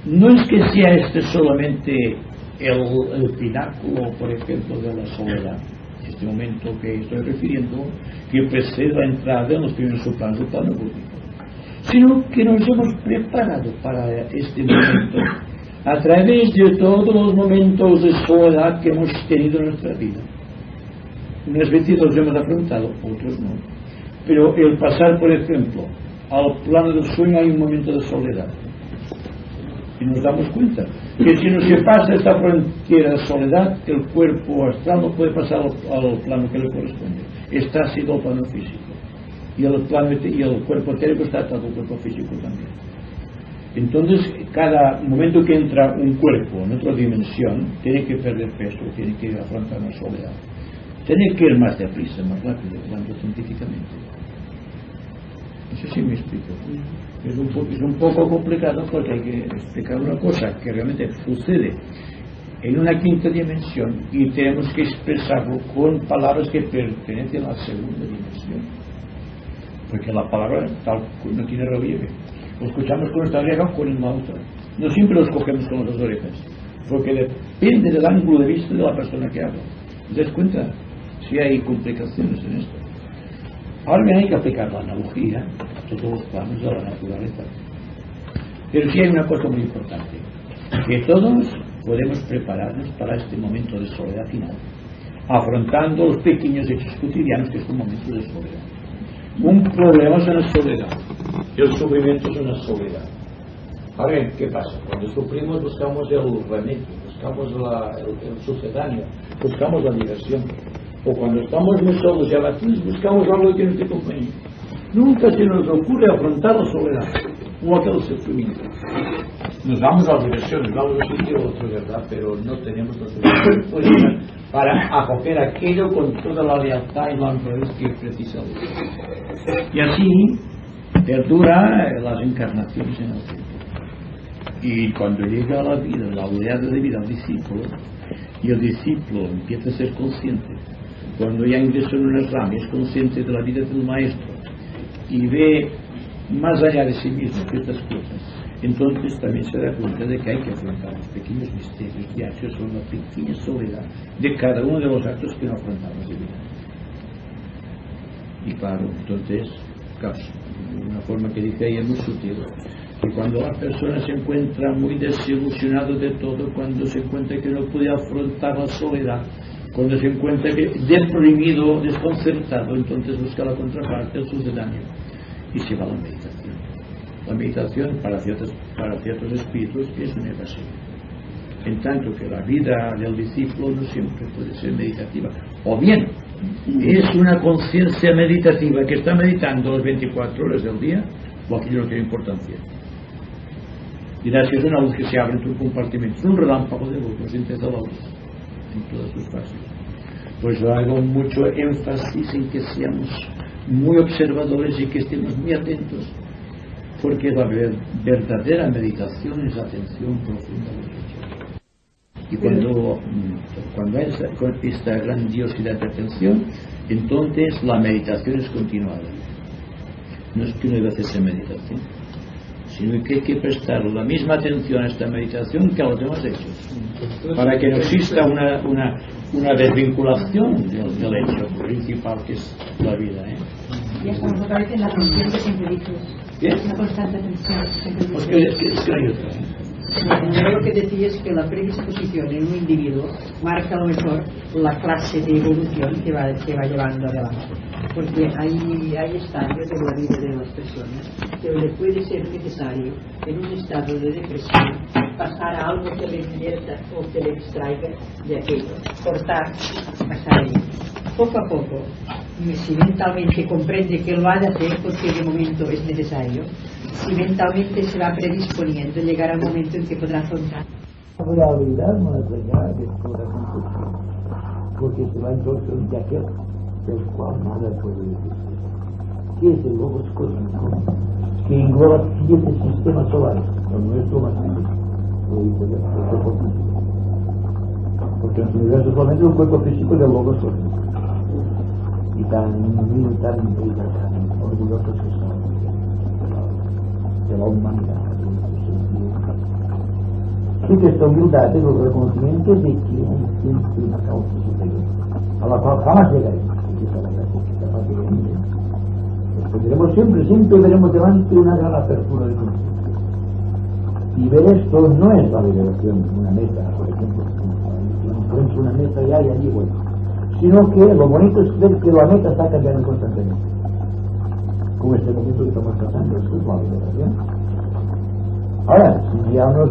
no es que sea este solamente el pináculo, por ejemplo, de la soledad, este momento que estoy refiriendo, que precede la entrada en los primeros planos del plano público, sino que nos hemos preparado para este momento a través de todos los momentos de soledad que hemos tenido en nuestra vida. Unas veces los hemos afrontado, otros no. Pero el pasar, por ejemplo, al plano del sueño hay un momento de soledad. Y nos damos cuenta que si no se pasa esta frontera de soledad, el cuerpo astral no puede pasar al plano que le corresponde. Está así el plano físico. Y el cuerpo etérico está atado al cuerpo físico también. Entonces, cada momento que entra un cuerpo en otra dimensión, tiene que perder peso, tiene que afrontar una soledad. Tiene que ir más deprisa, más rápido, hablando científicamente. No sé si me explico. Es un poco complicado porque hay que explicar una cosa que realmente sucede en una quinta dimensión y tenemos que expresarlo con palabras que pertenecen a la segunda dimensión. Porque la palabra tal no tiene relieve. Lo escuchamos con nuestra oreja o con la otra. No siempre lo escogemos con las orejas, porque depende del ángulo de vista de la persona que habla. ¿Te das cuenta? Si hay complicaciones en esto. Ahora bien, hay que aplicar la analogía a todos los planos de la naturaleza. Pero sí hay una cosa muy importante, que todos podemos prepararnos para este momento de soledad final, afrontando los pequeños hechos cotidianos que es un momento de soledad. Un problema es una soledad, el sufrimiento es una soledad. Ahora bien, ¿qué pasa? Cuando sufrimos buscamos el remedio, buscamos el sucedáneo, buscamos la diversión. O cuando estamos muy solos y abatidos, buscamos algo que nos dé compañía. Nunca se nos ocurre afrontar la soledad o aquel sufrimiento. Nos vamos a la diversión, nos vamos a un sitio u otro, ¿verdad? Pero no tenemos la suficiente para acoger aquello con toda la lealtad y la honradez que precisamos. Y así perdura las encarnaciones en el tiempo. Y cuando llega a la vida, la oleada de vida al discípulo, y el discípulo empieza a ser consciente, cuando ya ingresó en una rama, es consciente de la vida del maestro y ve más allá de sí mismo que estas cosas, entonces también se da cuenta de que hay que afrontar los pequeños misterios diarios o la pequeña soledad de cada uno de los actos que no afrontamos de vida. Y claro, entonces, claro, de una forma que dije ahí es muy sutil, que cuando la persona se encuentra muy desilusionado de todo, cuando se encuentra que no puede afrontar la soledad, cuando se encuentra que deprimido, desconcertado, entonces busca la contraparte, el sucedáneo, y se va a la meditación. La meditación para ciertos espíritus es una evasión. En tanto que la vida del discípulo no siempre puede ser meditativa. O bien, es una conciencia meditativa que está meditando las 24 horas del día, o aquello no tiene importancia. Dirás que es una luz que se abre en tu compartimento, es un relámpago de luz, empieza la luz en todas sus fases. Pues yo hago mucho énfasis en que seamos muy observadores y que estemos muy atentos, porque la verdadera meditación es atención profunda a los hechos. Y cuando hay esta grandiosidad de atención, entonces la meditación es continuada. No es que uno debe hacerse meditación, sino que hay que prestar la misma atención a esta meditación que a los demás hechos, para que no exista una desvinculación del hecho principal que es la vida. Ya estamos otra vez en la tensión que siempre dices. ¿Qué? Una constante tensión que siempre Pues dices. que hay otra. Yo lo que decía es que la predisposición en un individuo marca a lo mejor la clase de evolución que va llevando adelante. Porque hay estadios en la vida de las personas que le puede ser necesario, en un estado de depresión, pasar a algo que le invierta o que le extraiga de aquello, cortar, pasar ahí. Poco a poco, si mentalmente comprende que lo ha de hacer porque de momento es necesario, si mentalmente se va predisponiendo, llegará el momento en que podrá afrontar. La realidad más allá de toda concepción, porque se va entonces de aquel del cual nada puede decir. ¿Qué es el logos cósmico? que engloba 7 sistemas solares, lo nuestro más pequeño, lo dice el cuerpo físico. Porque nuestro universo solamente es un cuerpo físico de logos cósmicos. Y tan orgullosos que son de la humanidad. Y que esta humildad es el reconocimiento de que existe una causa superior, a la cual jamás llegaremos. Siempre veremos delante una gran apertura de conciencia. Y ver esto no es la liberación de una meta, por ejemplo, no es una meta y allí voy, sino que lo bonito es ver que la meta está cambiando constantemente. Como este momento que estamos tratando, esto es la liberación. Ahora, si ya nos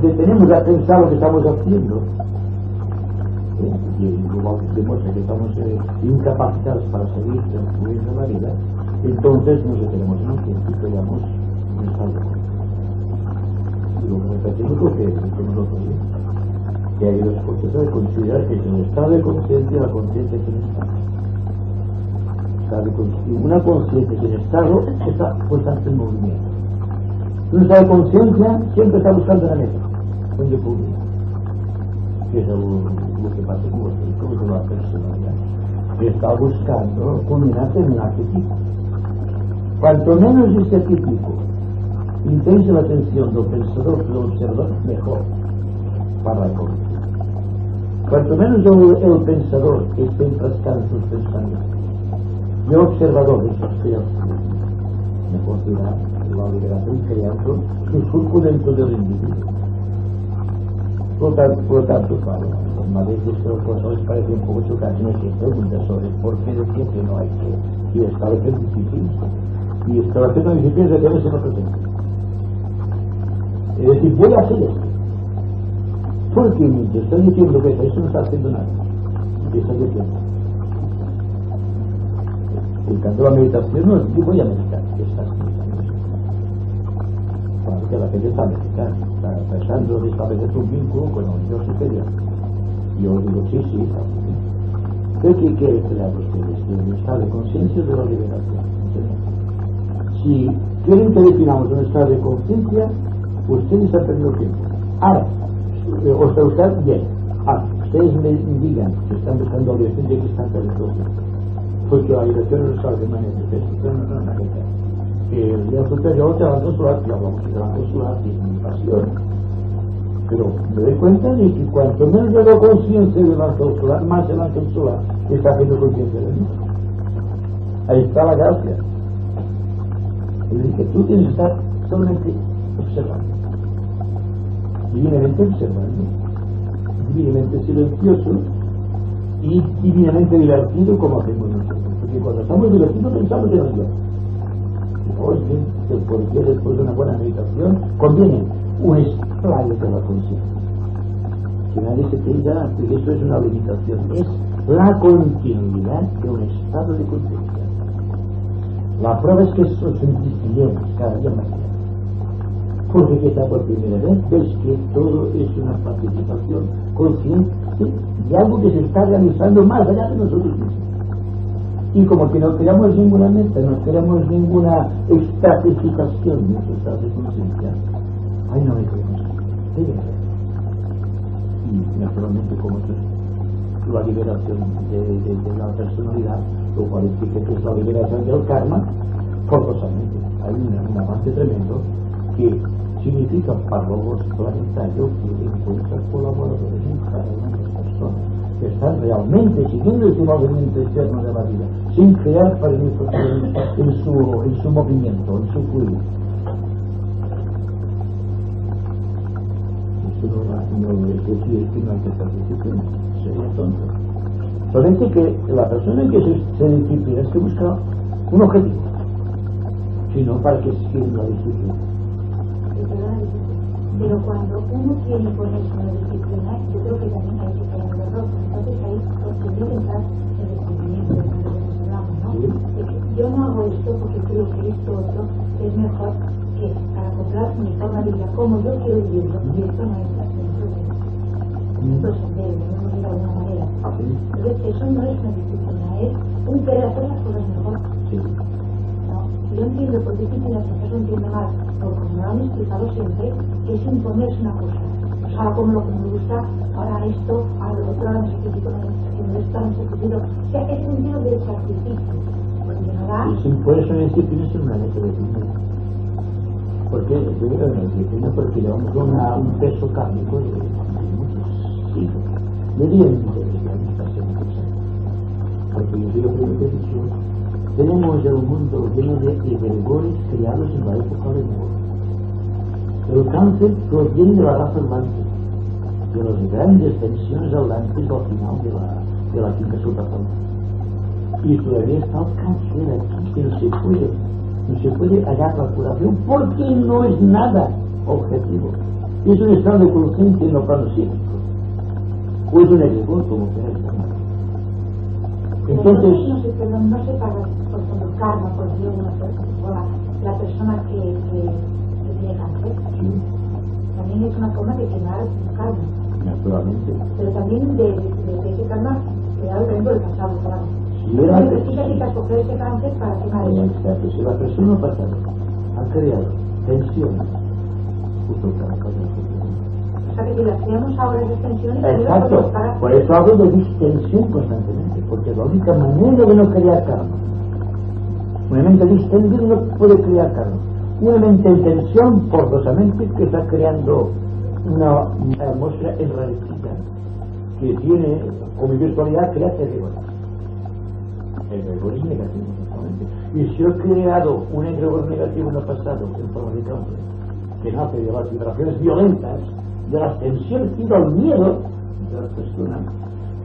detenemos a pensar lo que estamos haciendo, y luego demuestra que estamos incapacitados para seguir transcurriendo la vida, entonces nos detenemos en un tiempo y creamos un estado de conciencia. Y lo que repetimos lo que decimos nosotros, que hay dos cosas de considerar que es el estado de conciencia y la conciencia sin estado. Una conciencia sin estado está constante en movimiento. Un estado de conciencia siempre está buscando la meta, donde culmina, que es lo que pasa con vosotros, como con la personalidad, que está buscando culminarse en un arquetipo. Cuanto menos ese arquetipo intense la atención del pensador que del observador, mejor para la evolución. Cuanto menos el pensador esté enfrascado en sus pensamientos y el observador en sus creaciones, mejor será la liberación creando su surco dentro del individuo. Por lo tanto, claro, a veces estos cosas les parece un poco chocante, no es que preguntas sobre por qué decir que no hay que establecer disciplina. Y establecer una disciplina de que no se nos presente. Es decir, voy a hacer esto. ¿Por qué mientras estoy diciendo que eso no está haciendo nada? ¿Qué está diciendo? El canto de la meditación no es que voy a meditar, ¿qué estás meditando? Claro que la gente está meditando, está pensando de establecer un vínculo con el yo superior. Yo digo, sí, está bien. ¿Qué quiere crear ustedes? Que el estado de conciencia de la liberación. Si quieren que definamos un estado de conciencia, ustedes han perdido tiempo. Ahora, o sea, usted bien. Ustedes me digan que están buscando la liberación de que están perdiendo tiempo. Porque la liberación no es algo de manera de percepción, no es una cosa. Que el día superior te va a consolar, y hablamos que te va a consolar, y es mi pasión. Pero me doy cuenta de que cuanto menos yo hago conciencia del ángel solar, más el ángel solar está haciendo conciencia de mí. Ahí está la gracia. Es decir, que tú tienes que estar solamente observando, divinamente observando, divinamente silencioso y divinamente divertido como hacemos nosotros. Porque cuando estamos divertidos pensamos en el Dios. Oye, porque después de una buena meditación conviene un extraño de la conciencia. Que nadie se tenga que eso es una limitación, es la continuidad de un estado de conciencia. La prueba es que eso se distingue cada día más claro. Porque quizá por primera vez ves que todo es una participación consciente de algo que se está realizando más allá de nosotros mismos. Y como que no creamos ninguna meta, no creamos ninguna estratificación de nuestro estado de conciencia, ahí no hay que y naturalmente como esto es la liberación de la personalidad, lo cual explica que es la liberación del karma, forzosamente hay un avance tremendo que significa para los planetarios que encuentran colaboradores en cada una de las personas que están realmente siguiendo ese movimiento externo de la vida sin crear para en su movimiento, en su fluido. No es decir que no hay que estar disciplina, sería tonto. Solamente que la persona que se disciplina es que busca un objetivo, sino para que siga la disciplina. Pero cuando uno quiere ponerse una disciplina, yo creo que también hay que poner los rostros. Entonces ahí tendría que entrar el descubrimiento de lo que hablamos, ¿no? ¿Sí? De que yo no hago esto porque creo que esto otro es mejor que para acoplar mi forma de vida como yo quiero vivirlo, y esto no es dentro de nuestro sendero, de alguna manera. Entonces eso no es una disciplina, es un querer hacer las cosas mejor. Sí. ¿No? yo entiendo por qué quizás las personas entienden mal, porque como me lo han explicado siempre, que es imponerse una cosa. O sea, como lo que me gusta, ahora esto, ahora lo otro, ahora no sé qué tipo de haciendo esto, no sé qué tipo. O sea, es un sentido de sacrificio. Porque nada. Y sin por eso disciplina es una letra de disciplina. Porque yo creo que la disciplina porque llevamos un peso kármico de muchos siglos, de cientos de años. Porque yo creo que tenemos ya un mundo lleno de egregores creados en la época de Moore. El cáncer proviene de la raza humana, de las grandes tensiones hablantes al final de la quinta superfama. Y todavía está el cáncer aquí, que no se puede hallar la curación porque no es nada objetivo. Es un estado de conciencia en lo plano psíquico. O es un egregor, como quieras llamar. Entonces, no se paga por ejemplo karma, por decirlo de una persona, la persona que tiene cáncer. sí, También es una forma de quemar karma. naturalmente. Pero también de ese karma creado también por el pasado, claro. Si No era necesitas escoger ese cáncer para quemar eso. exacto, si la persona pasada ha creado tensiones, justo el cáncer. O sea que si las creamos ahora esas tensiones, Exacto, por eso hablo de distensión constantemente, porque es la única manera de no crear karma. Una mente distendida no puede crear karma. Una mente en tensión, forzosamente, que está creando una atmósfera enrarecida, que tiene como virtualidad crear egregores. Egregores negativos, totalmente. Y si yo he creado un egregor negativo en el pasado, en forma de cáncer, que nace de las vibraciones violentas, de las tensiones y del miedo de las personas,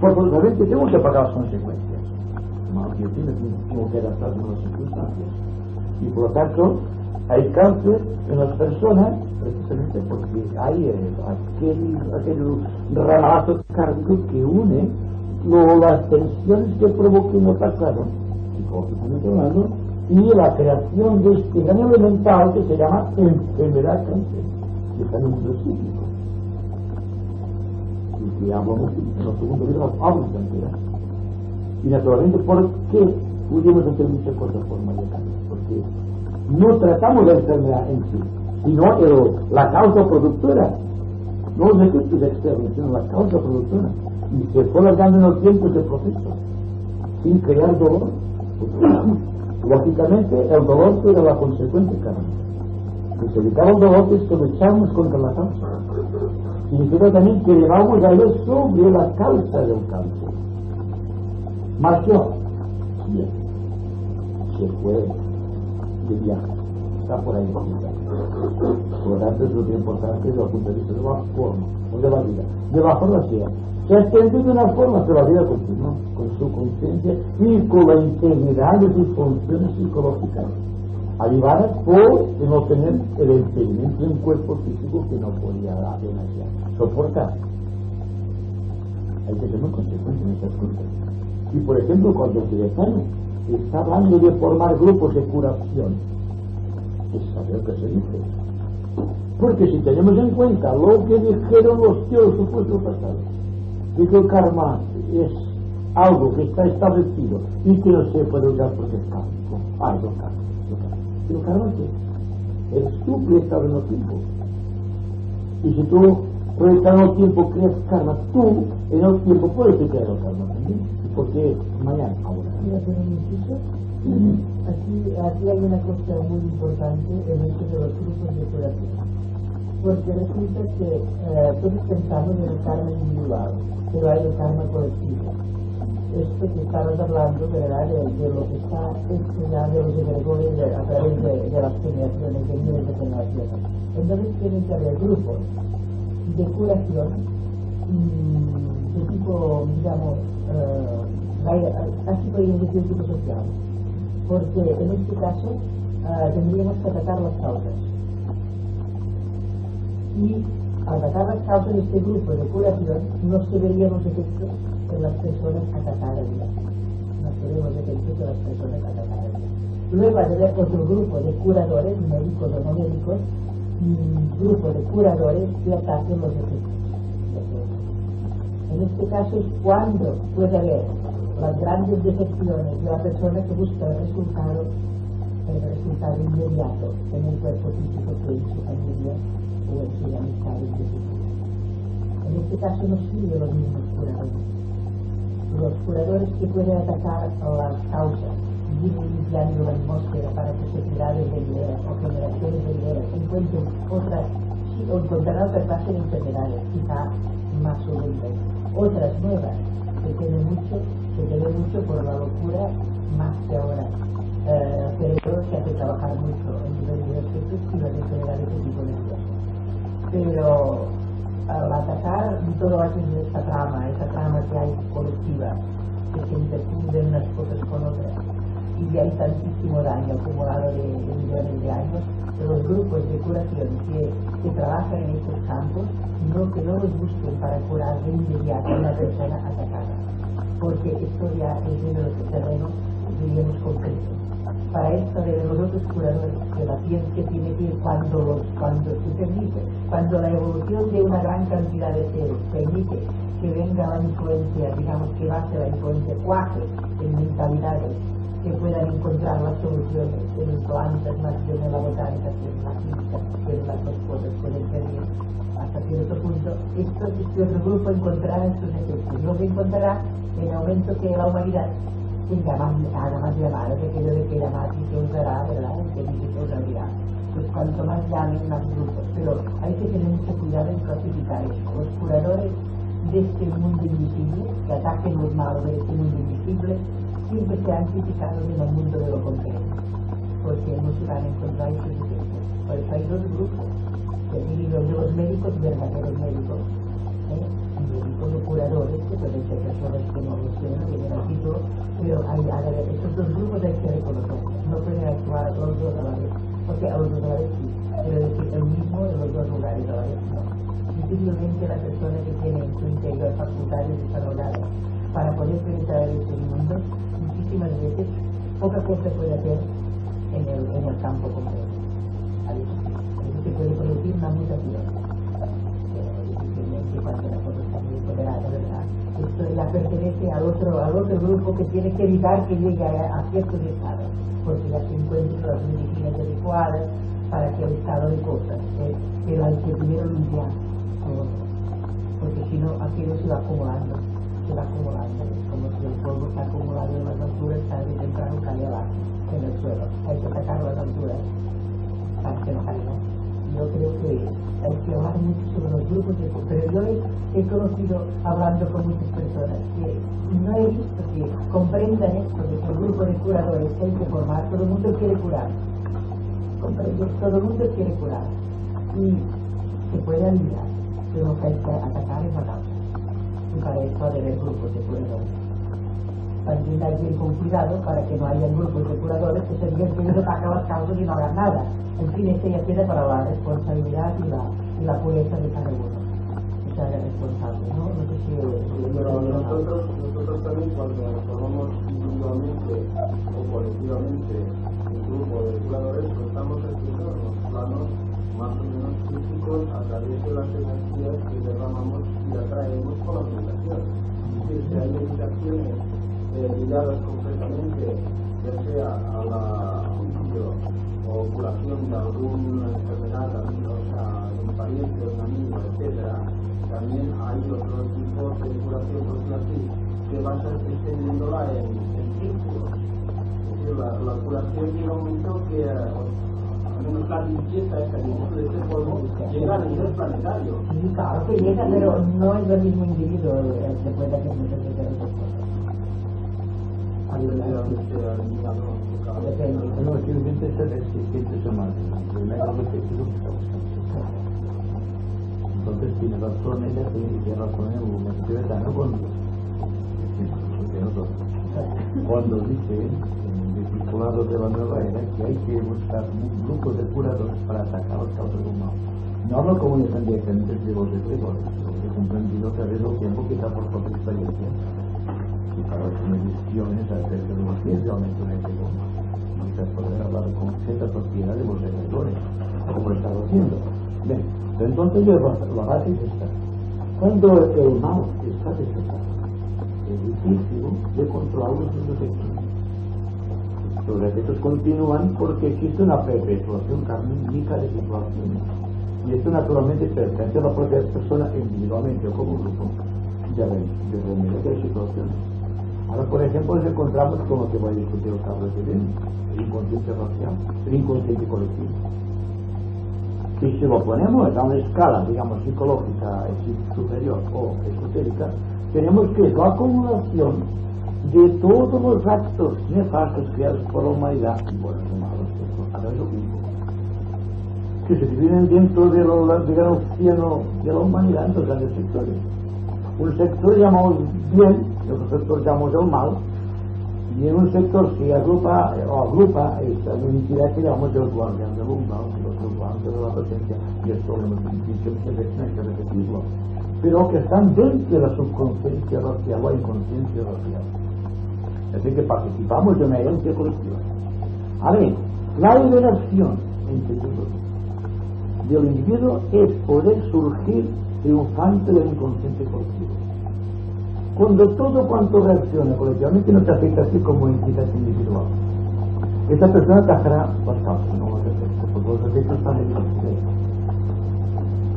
forzosamente tengo que pagar las consecuencias. Como yo tengo que adaptarme a las circunstancias. Y por lo tanto, hay cáncer en las personas precisamente porque hay aquel ramalazo kármico que une las tensiones que provoca en el pasado, psicológicamente hablando, y la creación de este gran elemental que se llama enfermedad cáncer, que está en el mundo psíquico. Y que hablamos en el segundo libro, hablo de cantidad. Y naturalmente, ¿por qué pudimos hacer muchas cosas por forma de cáncer? Porque no tratamos la enfermedad en sí, sino la causa productora, no los efectos externos, sino la causa productora. Y se fue alargando en el tiempo ese proceso, sin crear dolor. Lógicamente, el dolor era la consecuencia kármica. Si se evitaba el dolor, es que luchamos contra la causa. Significa también que llevamos a Dios sobre la causa del cáncer. Marchó, bien, se fue de viaje, está por ahí. Por lo tanto, es lo importante desde el punto de vista de la forma, o de la vida. De la forma sea, se ha extendido de una forma que la vida continúa, con su conciencia y con la integridad de sus funciones psicológicas, ayudadas por no tener el impedimento de un cuerpo físico que no podía apenas ya soportar. Hay que ser muy consecuente en estas cosas. Y por ejemplo, cuando el tibetano está hablando de formar grupos de curación, es saber qué se dice. Porque si tenemos en cuenta lo que dijeron los teósofos del pasado, de que el karma es algo que está establecido y que no se puede usar porque es kármico. ¿Pero karma qué? Eres tú proyectado en el tiempo. Y si tú proyectado en el tiempo creas karma, tú en el tiempo puedes crear el karma también. Porque mañana, ahora. Aquí hay una cosa muy importante en esto de los grupos de curación. Porque resulta que todos pensamos en el karma individual, pero hay el karma colectivo. Esto que estabas hablando, ¿verdad?, de lo que está hecho ya de los egregores a través de las generaciones, de miles de generaciones. Entonces tienen que haber grupos de curación de tipo, digamos, así podríamos decir tipo social. Porque en este caso tendríamos que atacar las causas. Y al atacar las causas de este grupo de curación no se verían los efectos de las personas atacadas. No se verían los efectos de las personas atacadas. Luego hay otro grupo de curadores, médicos o no médicos, grupo de curadores que ataquen los efectos. En este caso es cuando puede haber las grandes decepciones de la persona que busca el resultado el resultado inmediato en el cuerpo físico que en su familia o en sus amistades de futuro. En este caso no sirven los mismos curadores. Los curadores que pueden atacar las causas, ir limpiando la atmósfera para que sociedades venideras o generaciones venideras encuentren otras, o encontrarán otra clase de enfermedades, quizá más solubles, otras nuevas, se teme mucho por la locura más que ahora. El cerebro se hace trabajar mucho en diversos aspectos y las enfermedades de tipo nervioso. Pero al atacar todo esta trama que hay colectiva, que se interfunden unas cosas con otras, y hay tantísimo daño acumulado de millones de años, los grupos de curación que trabajan en estos campos, que no los busquen para curar de inmediato a una persona atacada, porque esto ya es de los terrenos, diríamos, concretos. Para esto de los otros curadores, que la ciencia tiene que ir cuando se permite, cuando la evolución de una gran cantidad de seres permite que venga la influencia, digamos que base la influencia, cuaje en mentalidades que puedan encontrar las soluciones en plantas, más bien en la botánica, que en la química, que en las dos cosas pueden servir hasta cierto punto. Este otro grupo encontrará estos efectos, los encontrará en el momento que la humanidad haga más llamadas, de aquello de que llamar y que usará, ¿verdad? Que dice que usará. Pues cuanto más llamen, más grupos. Pero hay que tener mucho cuidado en clasificar esto. Los curadores de este mundo invisible, que ataquen los malos de este mundo invisible, siempre se han criticado en el mundo de lo concreto, porque no se van a encontrar esos efectos. Por eso hay dos grupos, los de los médicos, verdaderos médicos, médicos o curadores, que pueden ser personas que no lo sé, no tienen el título, pero estos dos grupos hay que reconocerlos, no pueden actuar los dos a la vez, o sea, los dos a la vez sí, pero decir el mismo en los dos lugares a la vez no. Difícilmente la persona que tiene en su interior facultades desarrolladas para poder penetrar en este mundo, muchísimas veces poca cosa puede hacer en el campo completo. A veces se puede producir una mutación, pero difícilmente cuando la cosa está muy empoderada, ¿verdad? Esto ya pertenece al otro grupo que tiene que evitar que llegue a ciertos estados, porque ya se encuentran las medicinas adecuadas para aquel estado de cosas, pero hay que primero limpiar todo, porque si no aquello se va acumulando, como si el polvo está acumulado en las alturas, tarde o temprano cae abajo en el suelo. Hay que atacar las alturas para que no caigan. Yo creo que hay que hablar mucho sobre los grupos de curadores, pero yo he conocido, hablando con muchas personas, que no he visto que comprendan esto de que el grupo de curadores que hay que formar, todo el mundo quiere curar, todo el mundo quiere curar, y se puede aliviar, pero lo que hay que atacar es la causa. Y para eso ha de haber grupos de curadores. También hay que ir con cuidado para que no haya grupos de curadores que se digan que ellos atacan las causas y no hagan nada. En fin, esto ya queda para la responsabilidad y la pureza de cada uno. Que se haga responsable, ¿no? No sé si... Pero nosotros también, cuando nos formamos individualmente o colectivamente un grupo de curadores, lo estamos haciendo en los planos más o menos físicos a través de las energías que derramamos y atraemos con la meditación. Es decir, si hay meditaciones ligadas concretamente, ya sea a la juicio o curación de alguna enfermedad, o sea, de un pariente, de un amigo, etcétera, también hay otros tipos de curación, por decirlo así, que vas extendiéndola en círculos. Es decir, la curación llega a un momento que al menos la limpieza esta de este polvo llega a nivel planetario. Sí, claro que llega, pero no es el mismo individuo el que puede hacer muchas veces esas cosas. Lo que me interesa es que siempre son más primero lo que quiero que estamos cansando. Entonces tiene razón ella, tiene razón en un momento tibetano cuando dice en Discipulados de la Nueva Era que hay que buscar grupos de curadores para atacar las causas humanas. No hablo como directamente de los escritores, lo que he comprendido a través del tiempo que está por propia experiencia. Y para las mediciones acerca de los pies realmente no tengo muchas poder hablar con cierta propiedad de los escritores, como lo he estado haciendo. Bien, entonces la base es esta. Cuando el mal está desatado, es difícil de controlar los efectos. Los efectos continúan porque existe una perpetuación kármica de situaciones. Y esto naturalmente pertenece a la propia persona individualmente o como grupo de remedio de situaciones. Ahora, por ejemplo, nos encontramos con lo que va a discutir el Carlos de Ben, el inconsciente racial, el inconsciente colectivo. Y si lo ponemos a una escala, digamos, psicológica superior o esotérica, tenemos que es la acumulación de todos los actos nefastos creados por la humanidad, buenos o malos, a través del tiempo, que se dividen dentro del océano de la humanidad en dos grandes sectores. Un sector llamamos bien y otro sector llamamos el mal, y en un sector se agrupa esta unidad que llamamos el guardián del umbral, que es el guardián de la presencia, y esto lo hemos dicho muchas veces, no hay que repetirlo, pero que están dentro de la subconsciencia racial o inconsciencia racial. Es decir, que participamos de una herencia colectiva. Ahora bien, la liberación, entendido, del individuo es poder surgir triunfante del inconsciente colectivo. Cuando todo cuanto reacciona colectivamente no te afecta a ti como entidad individual. Esa persona tajará las causas, no los efectos, porque los efectos están en el cerebro.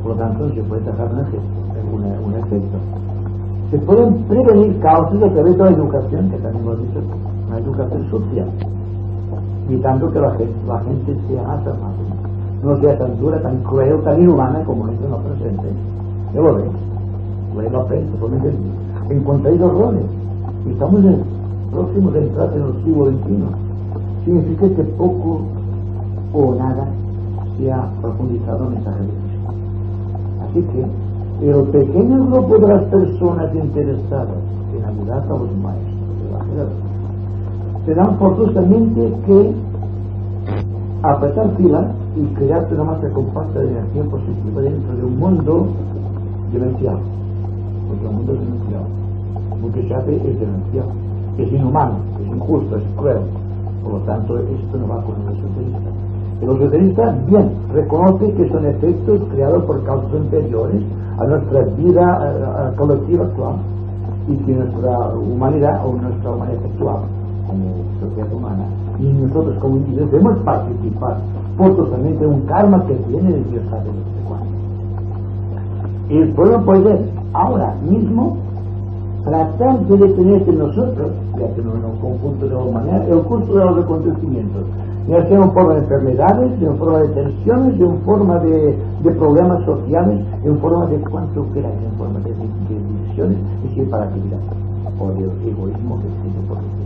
Por lo tanto, se puede tajar un efecto. Se pueden prevenir causas a través de la educación, que también lo he dicho, una educación social, evitando que la gente sea más amable, no sea tan dura, tan cruel, tan inhumana como es en la presente. Yo lo veo, la prensa, encontráis errores. Estamos próximos a entrar en el siglo XXI. Significa que poco o nada se ha profundizado en esa religión. Así que el pequeño grupo de las personas interesadas en ayudar a los maestros de la jerarquía tendrán forzosamente que apretar filas y crear una masa compacta de energía positiva dentro de un mundo demencial, porque el mundo es demencial, lo que se hace es demencial, es inhumano, es injusto, es cruel. Por lo tanto, esto no va con el esoterista. El esoterista bien reconoce que son efectos creados por causas anteriores a nuestra vida colectiva actual, y que nuestra humanidad o nuestra humanidad actual como sociedad humana y nosotros como individuos debemos participar forzosamente en un karma que viene de Dios sabe desde cuándo. Y el pueblo puede ahora mismo tratar de detenerse en nosotros, ya que no es un conjunto de la humanidad, el curso de los acontecimientos, ya sea en forma de enfermedades, en forma de tensiones, en forma de problemas sociales, en forma de cuanto queráis, en forma de divisiones y separatividad, o del egoísmo que existe por el tiempo.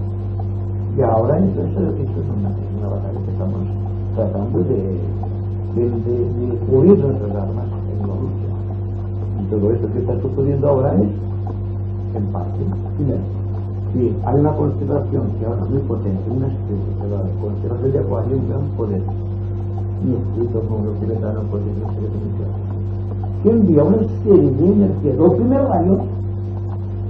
Y ahora eso es una batalla que estamos tratando de huir nuestras armas en la lucha. Y todo esto que está sucediendo ahora es, en parte, primero, que hay una constelación que ahora es muy potente, una especie de la constelación de Acuario, un gran poder, y escrito como los tibetanos por el que envía una serie de energías. Los primeros años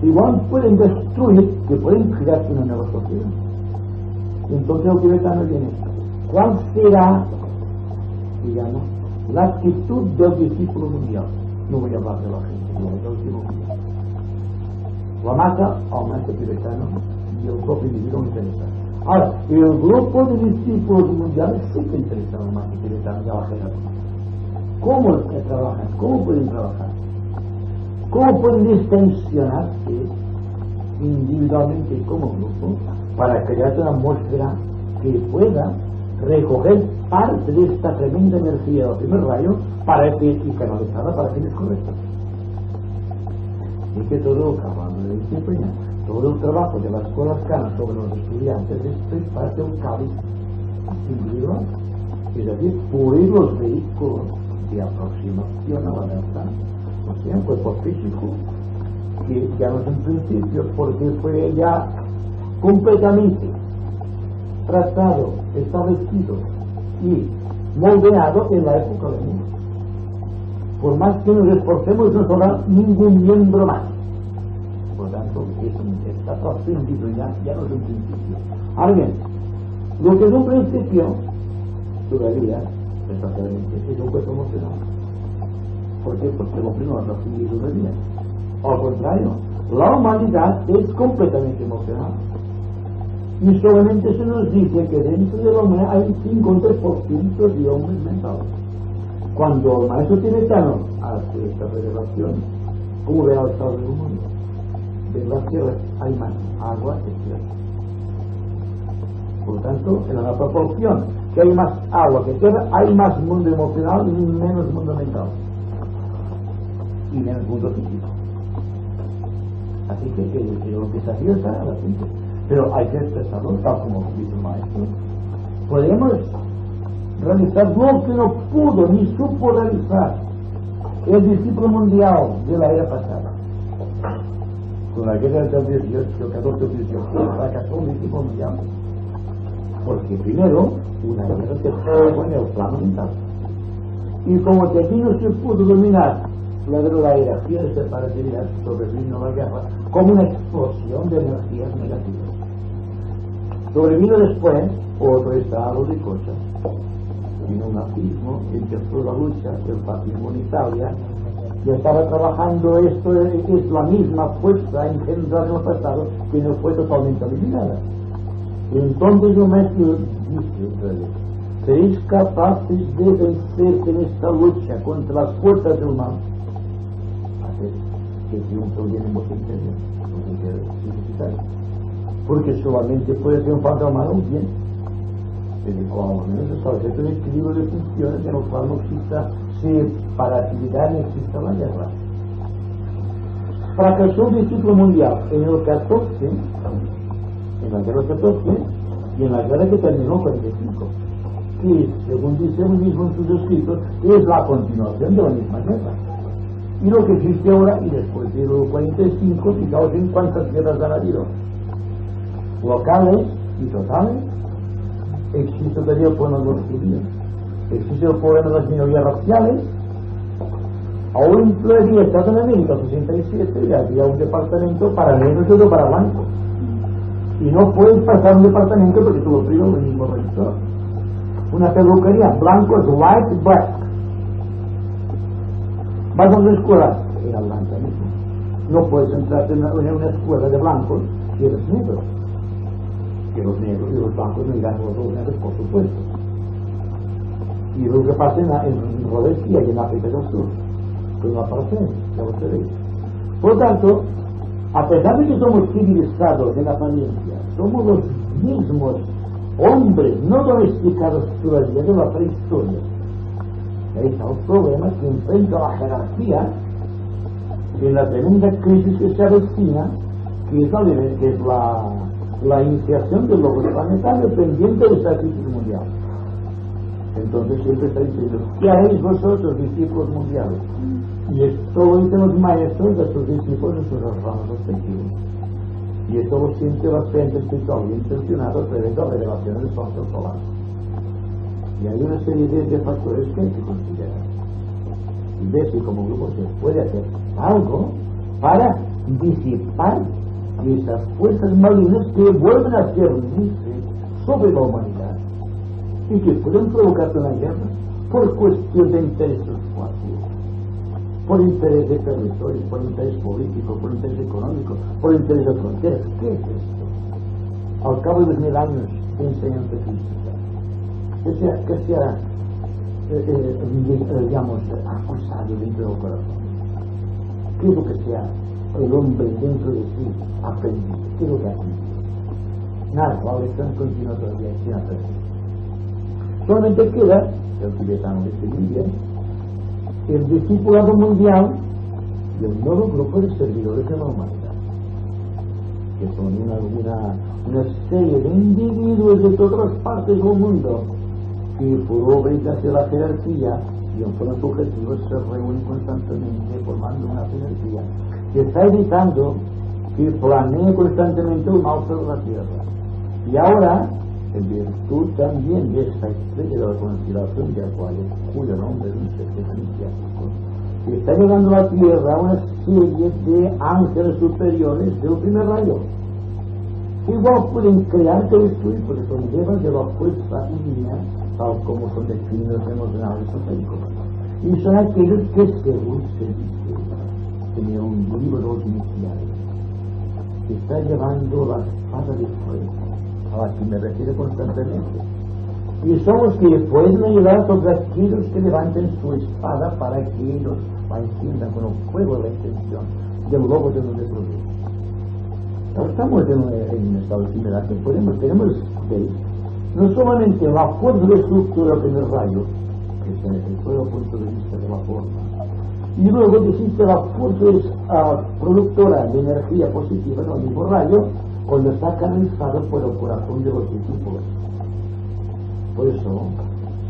igual pueden destruir, que pueden crearse una nueva sociedad. Entonces el tibetano viene, ¿cuál será, digamos, la actitud del discípulo mundial? No voy a hablar de la gente, no voy a hablar del discípulo mundial. La masa al maestro tibetano y el propio individuo interesado. Ahora, el grupo de discípulos mundiales sí que interesan al maestro tibetano y a la jerarquía. ¿Cómo trabajan? ¿Cómo pueden trabajar? ¿Cómo pueden extensionarse individualmente como grupo para crear una atmósfera que pueda recoger parte de esta tremenda energía del primer rayo para y canalizarla para fines correctos? Y que todo acabando de disciplina, todo el trabajo de las escuelas canas sobre los estudiantes es parte del cáliz individual, es decir, pulir los vehículos de aproximación a la verdad, o sea, un cuerpo físico que ya no es en principio, porque fue ya completamente tratado, establecido y moldeado en la época de Mundo. Por más que nos esforcemos, no sobra ningún miembro más. Por lo tanto, está trascendido ya no es un principio. Ahora bien, lo que es un principio, todavía, exactamente, es un cuerpo emocional. ¿Por qué? Porque lo primero es la todavía. Al contrario, la humanidad es completamente emocional. Y solamente se nos dice que dentro de la humanidad hay un 50% de hombres mentales. Cuando el maestro tibetano hace esta revelación, ¿cómo ve al estado del mundo? De las tierras hay más agua que tierra. Por lo tanto, en la proporción que hay más agua que tierra, hay más mundo emocional y menos mundo mental. Y menos mundo físico. Así que lo que se acierta a la gente. Pero hay que expresarlo tal como dice el maestro. Podemos realizar lo que no pudo ni supo realizar el discípulo mundial de la era pasada. Con la guerra del 18, el 14 o 18, fracasó un discípulo mundial. Porque primero, una guerra se fue en el plano mental. Y como que aquí no se pudo dominar la jerarquía de separatividad, sobrevino la guerra como una explosión de energías negativas. Sobrevino después otro estado de cosas. Vino un nazismo, empezó la lucha, el fascismo en Italia, y estaba trabajando esto, es la misma fuerza engendrada en el pasado que no fue totalmente eliminada. Entonces el maestro dice otra vez: ¿seréis capaces de vencer en esta lucha contra las fuerzas del mal? Hacer que triunfe el bien en vuestro interior, porque solamente puede triunfar del mal un bien, en el cual al menos está objeto de equilibrio de funciones en el cual no exista separatividad ni exista la guerra. Fracasó el ciclo mundial en el 14, en la guerra 14 y en la guerra que terminó en 45, que según dice él mismo en sus escritos es la continuación de la misma guerra. Y lo que existe ahora, y después de los 45, fijaos en cuántas guerras han habido, locales y totales. Existe todavía el problema de los judíos, existe el problema de las minorías raciales. Aún todavía Estados en América 67 ya había un departamento para negros y otro para blancos, y no puedes pasar un departamento porque tú lo primas el mismo registro. Una peluquería, blanco es white, black. Vas a una escuela en Atlanta mismo, no puedes entrar en una escuela de blancos si eres negro, que los negros y los blancos no irán a los negros, por supuesto. Y lo que pasa en Rhodesia y en África del Sur, que no aparecen, ya lo sabéis. Por lo tanto, a pesar de que somos civilizados en la familia, somos los mismos hombres no domesticados todavía de la prehistoria. Ahí está el problema que enfrenta la jerarquía en la tremenda crisis que se avecina, que es la iniciación del logro planetario pendiente de esta crisis mundial. Entonces siempre está diciendo: ¿qué haréis vosotros, discípulos mundiales? Y esto lo dicen los maestros de sus discípulos en sus ramas respectivos. Y esto lo siente bastante espiritual y intencionado a través de la revelación del Santo Solar. Y hay una serie de factores que hay que considerar. Y ver si como grupo se puede hacer algo para disipar esas fuerzas malignas que vuelven a cernirse sobre la humanidad y que pueden provocar una guerra por cuestión de intereses fáciles, por interés de territorios, por interés político, por interés económico, por interés de fronteras. ¿Qué es esto? Al cabo de 2000 años de enseñanza crítica, que sea digamos, acusado dentro del corazón. ¿Qué es lo que sea el hombre dentro de sí aprendido? ¿Qué es lo que aprende? Nada, la lección continúa todavía sin aprender. Solamente queda el tibetano de Sevilla, el discipulado mundial y el nuevo grupo de servidores de la humanidad, que son una serie de individuos de todas las partes del mundo que por obra y gracia de la jerarquía y en forma subjetiva se reúnen constantemente formando una jerarquía que está evitando, que planea constantemente el mal sobre la tierra. Y ahora, en virtud también de esta estrella de la conspiración de Acuario, cuyo nombre es un secreto iniciático, está llegando a la tierra una serie de ángeles superiores del primer rayo. Igual pueden crear que destruir, porque son llevas de la fuerza divina, tal como son definidos en los análisis esotéricos. Y son aquellos que, según se dice en un libro de los iniciales, que está llevando la espada de fuego a la que me refiero constantemente. Y son los que pueden ayudar a todos aquellos que levanten su espada para que ellos la enciendan con el fuego de la intención del lobo de donde produce. Ahora estamos en un estado similar que tenemos ¿veis? No solamente la fuerza de estructura del primer rayo, que es el todo punto de vista de la forma, y luego existe la fuerza productora de energía positiva en el mismo rayo cuando está canalizado por el corazón de los discípulos. Por eso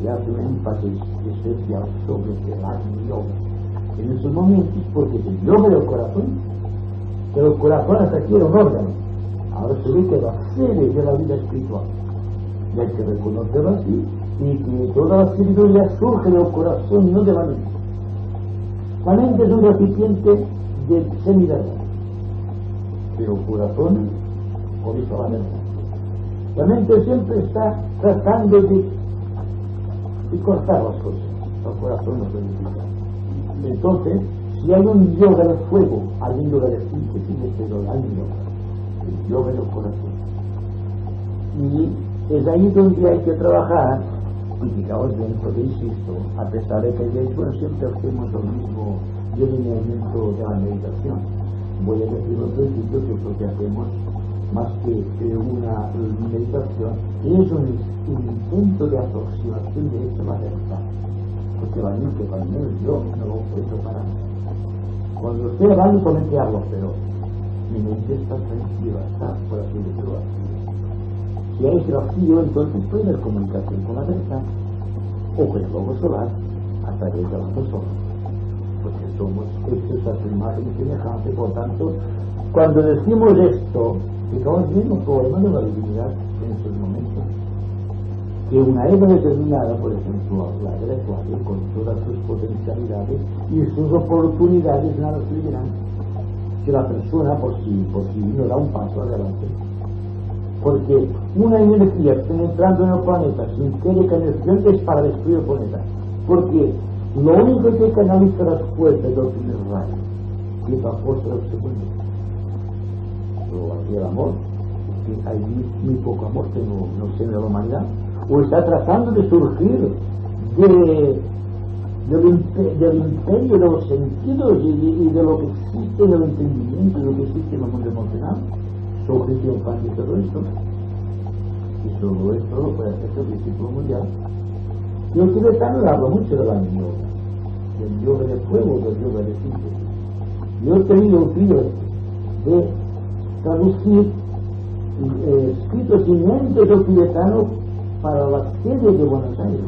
se hace un énfasis especial sobre el yoga en esos momentos, porque es el yoga del corazón, pero el corazón hasta aquí era un órgano, ahora se ve que la sede de la vida espiritual, y hay que reconocerlo así, y que toda la sabiduría surge del corazón, no de la mente. La mente es un recipiente de semiverdad, pero el corazón dice la verdad. La mente siempre está tratando de cortar las cosas, el corazón no puede explicar. Entonces, si hay un yoga del fuego, hay un yoga de síntesis, pero hay un yoga, el yoga del corazón. Y es ahí donde hay que trabajar, y fijaos bien, porque insisto, a pesar de que bueno, siempre hacemos el mismo delineamiento de la meditación. Voy a decir los principios que es lo que hacemos más que una meditación, es un intento de aproximación directa a la verdad, porque la mente para mí yo no lo puedo parar. Cuando estoy hablando solamente hablo, pero mi mente está tranquila, está por así decirlo así. Si hay vacío, entonces puede haber comunicación con la verdad o con el lobo solar a través de las personas, porque somos hechos a su imagen y semejanza. Por tanto, cuando decimos esto, fijaos bien el problema de la divinidad en estos momentos, que una Eva determinada, por ejemplo, la Eva de con todas sus potencialidades y sus oportunidades, nada servirán si la persona por sí no da un paso adelante. Porque una energía penetrando en el planeta sin que haya canalización es para destruir el planeta. Porque lo único que canaliza las fuerzas del primer rayo es la fuerza del segundo. Pero aquí el amor, que hay muy poco amor que no sé de la humanidad, o está tratando de surgir del imperio de los sentidos y de lo que existe en el entendimiento, de lo que existe en el mundo emocional. Su objetivo para todo esto, y todo esto lo puede hacer el discípulo mundial. Y el tibetano habla mucho de la yoga, del yoga de fuego, del yoga de síntesis. Yo he tenido el privilegio de traducir escritos inmensos del tibetano para las sedes de Buenos Aires.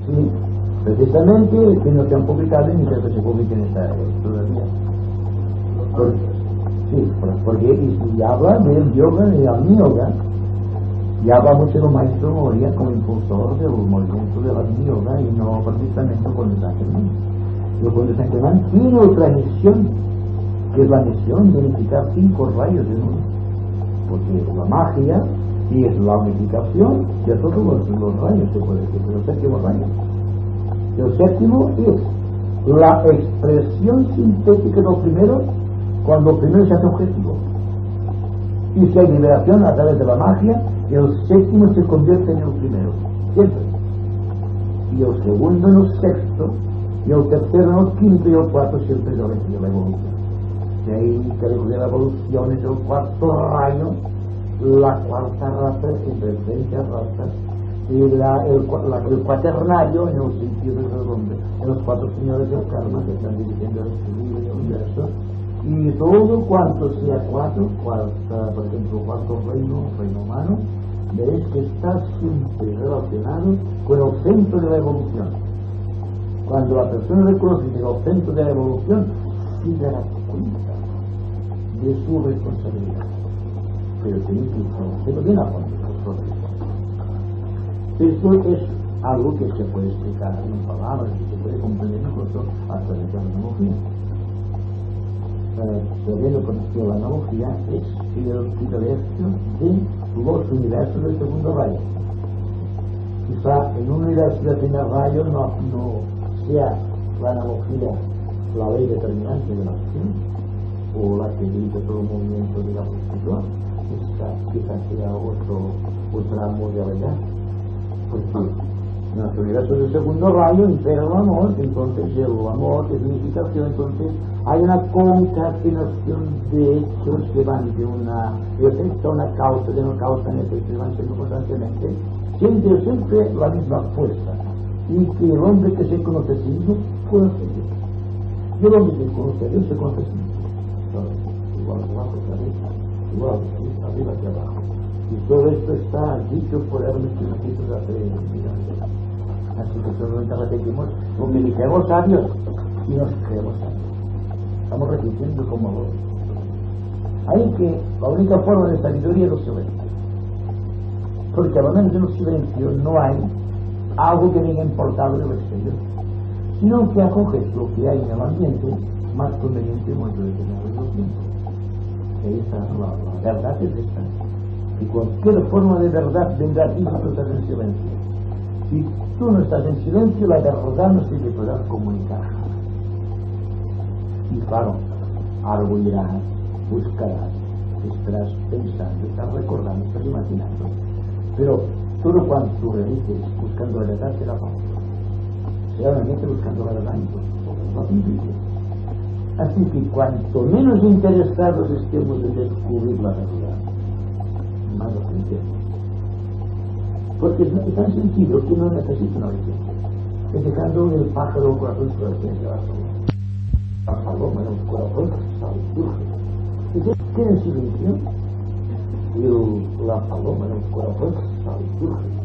Sí, precisamente que no se han publicado ni que se publiquen todavía. Sí, porque y habla del yoga, del yoga, y habla mucho del maestro Moria como impulsor del movimiento de la yoga y no precisamente con el Sankerman. Pero con el Sankerman tiene otra misión, que es la misión de unificar 5 rayos del mundo, porque la magia y es la unificación de todos los rayos, se puede decir, el séptimo rayo. El séptimo es la expresión sintética del primero, cuando el primero se hace objetivo. Y si hay liberación a través de la magia, el séptimo se convierte en el primero, siempre. Y el segundo en el sexto, y el tercero en el quinto, y el cuarto siempre es la evolución. Si hay que la evolución es el cuarto rayo, la cuarta raza entre 30 razas, y el cuaternario en el sentido del hombre, en los 4 señores del karma que están dirigiendo el universo. Y todo cuanto sea 4, por ejemplo, 4 reino humano, veréis que está siempre relacionado con el centro de la evolución. Cuando la persona reconoce que el centro de la evolución, sí dará cuenta de su responsabilidad. Pero tiene que conocerlo bien a fondo. Esto es algo que se puede explicar en palabras, que se puede comprender incluso a través de la analogía. Habiendo conocido la analogía, es el privilegio de los universos del segundo rayo. Quizá en un universo del primer rayo no sea la analogía la ley determinante de la acción o la que dirige todo el movimiento de la espiritual. Es quizás sea otra modalidad. Porque en nuestro universo del segundo rayo impera el amor, entonces el amor es unificación, entonces hay una concatenación de hechos que van de una efecto a una causa, de una causa en efecto, que van siendo constantemente, siempre la misma fuerza, y que el hombre que se conoce a sí mismo puede hacerlo. Y el hombre que conoce a Dios se conoce a sí mismo. Igual abajo que arriba, igual arriba que abajo. Y todo esto está dicho por Hermes Trismegisto de hace millones. Así que solamente repetimos lo que dijimos a Dios y nos creemos a Dios. Estamos repitiendo como vos. Hay que, la única forma de sabiduría es los silencios. Porque a lo menos en los silencios no hay algo que venga importado del exterior, sino que acoges lo que hay en el ambiente más conveniente en un momento determinado de los tiempos. La verdad es esta. Y cualquier forma de verdad vendrá a ti si tú estás en silencio. Si tú no estás en silencio, la verdad no se te podrá comunicar. Y claro, algo irás, buscarás, estarás pensando, estás recordando, estás imaginando. Pero todo cuanto realices buscando la verdad será falso. Será realmente buscando la verdad, no imposible. Así que cuanto menos interesados estemos en descubrir la verdad, más lo entendemos. Porque es tan sencillo que no necesita una licencia. Es dejando el pájaro corazón suerte, la paloma en un corazón sabe, surge. Entonces, ¿qué es silencio? La paloma en un corazón sabe, surge.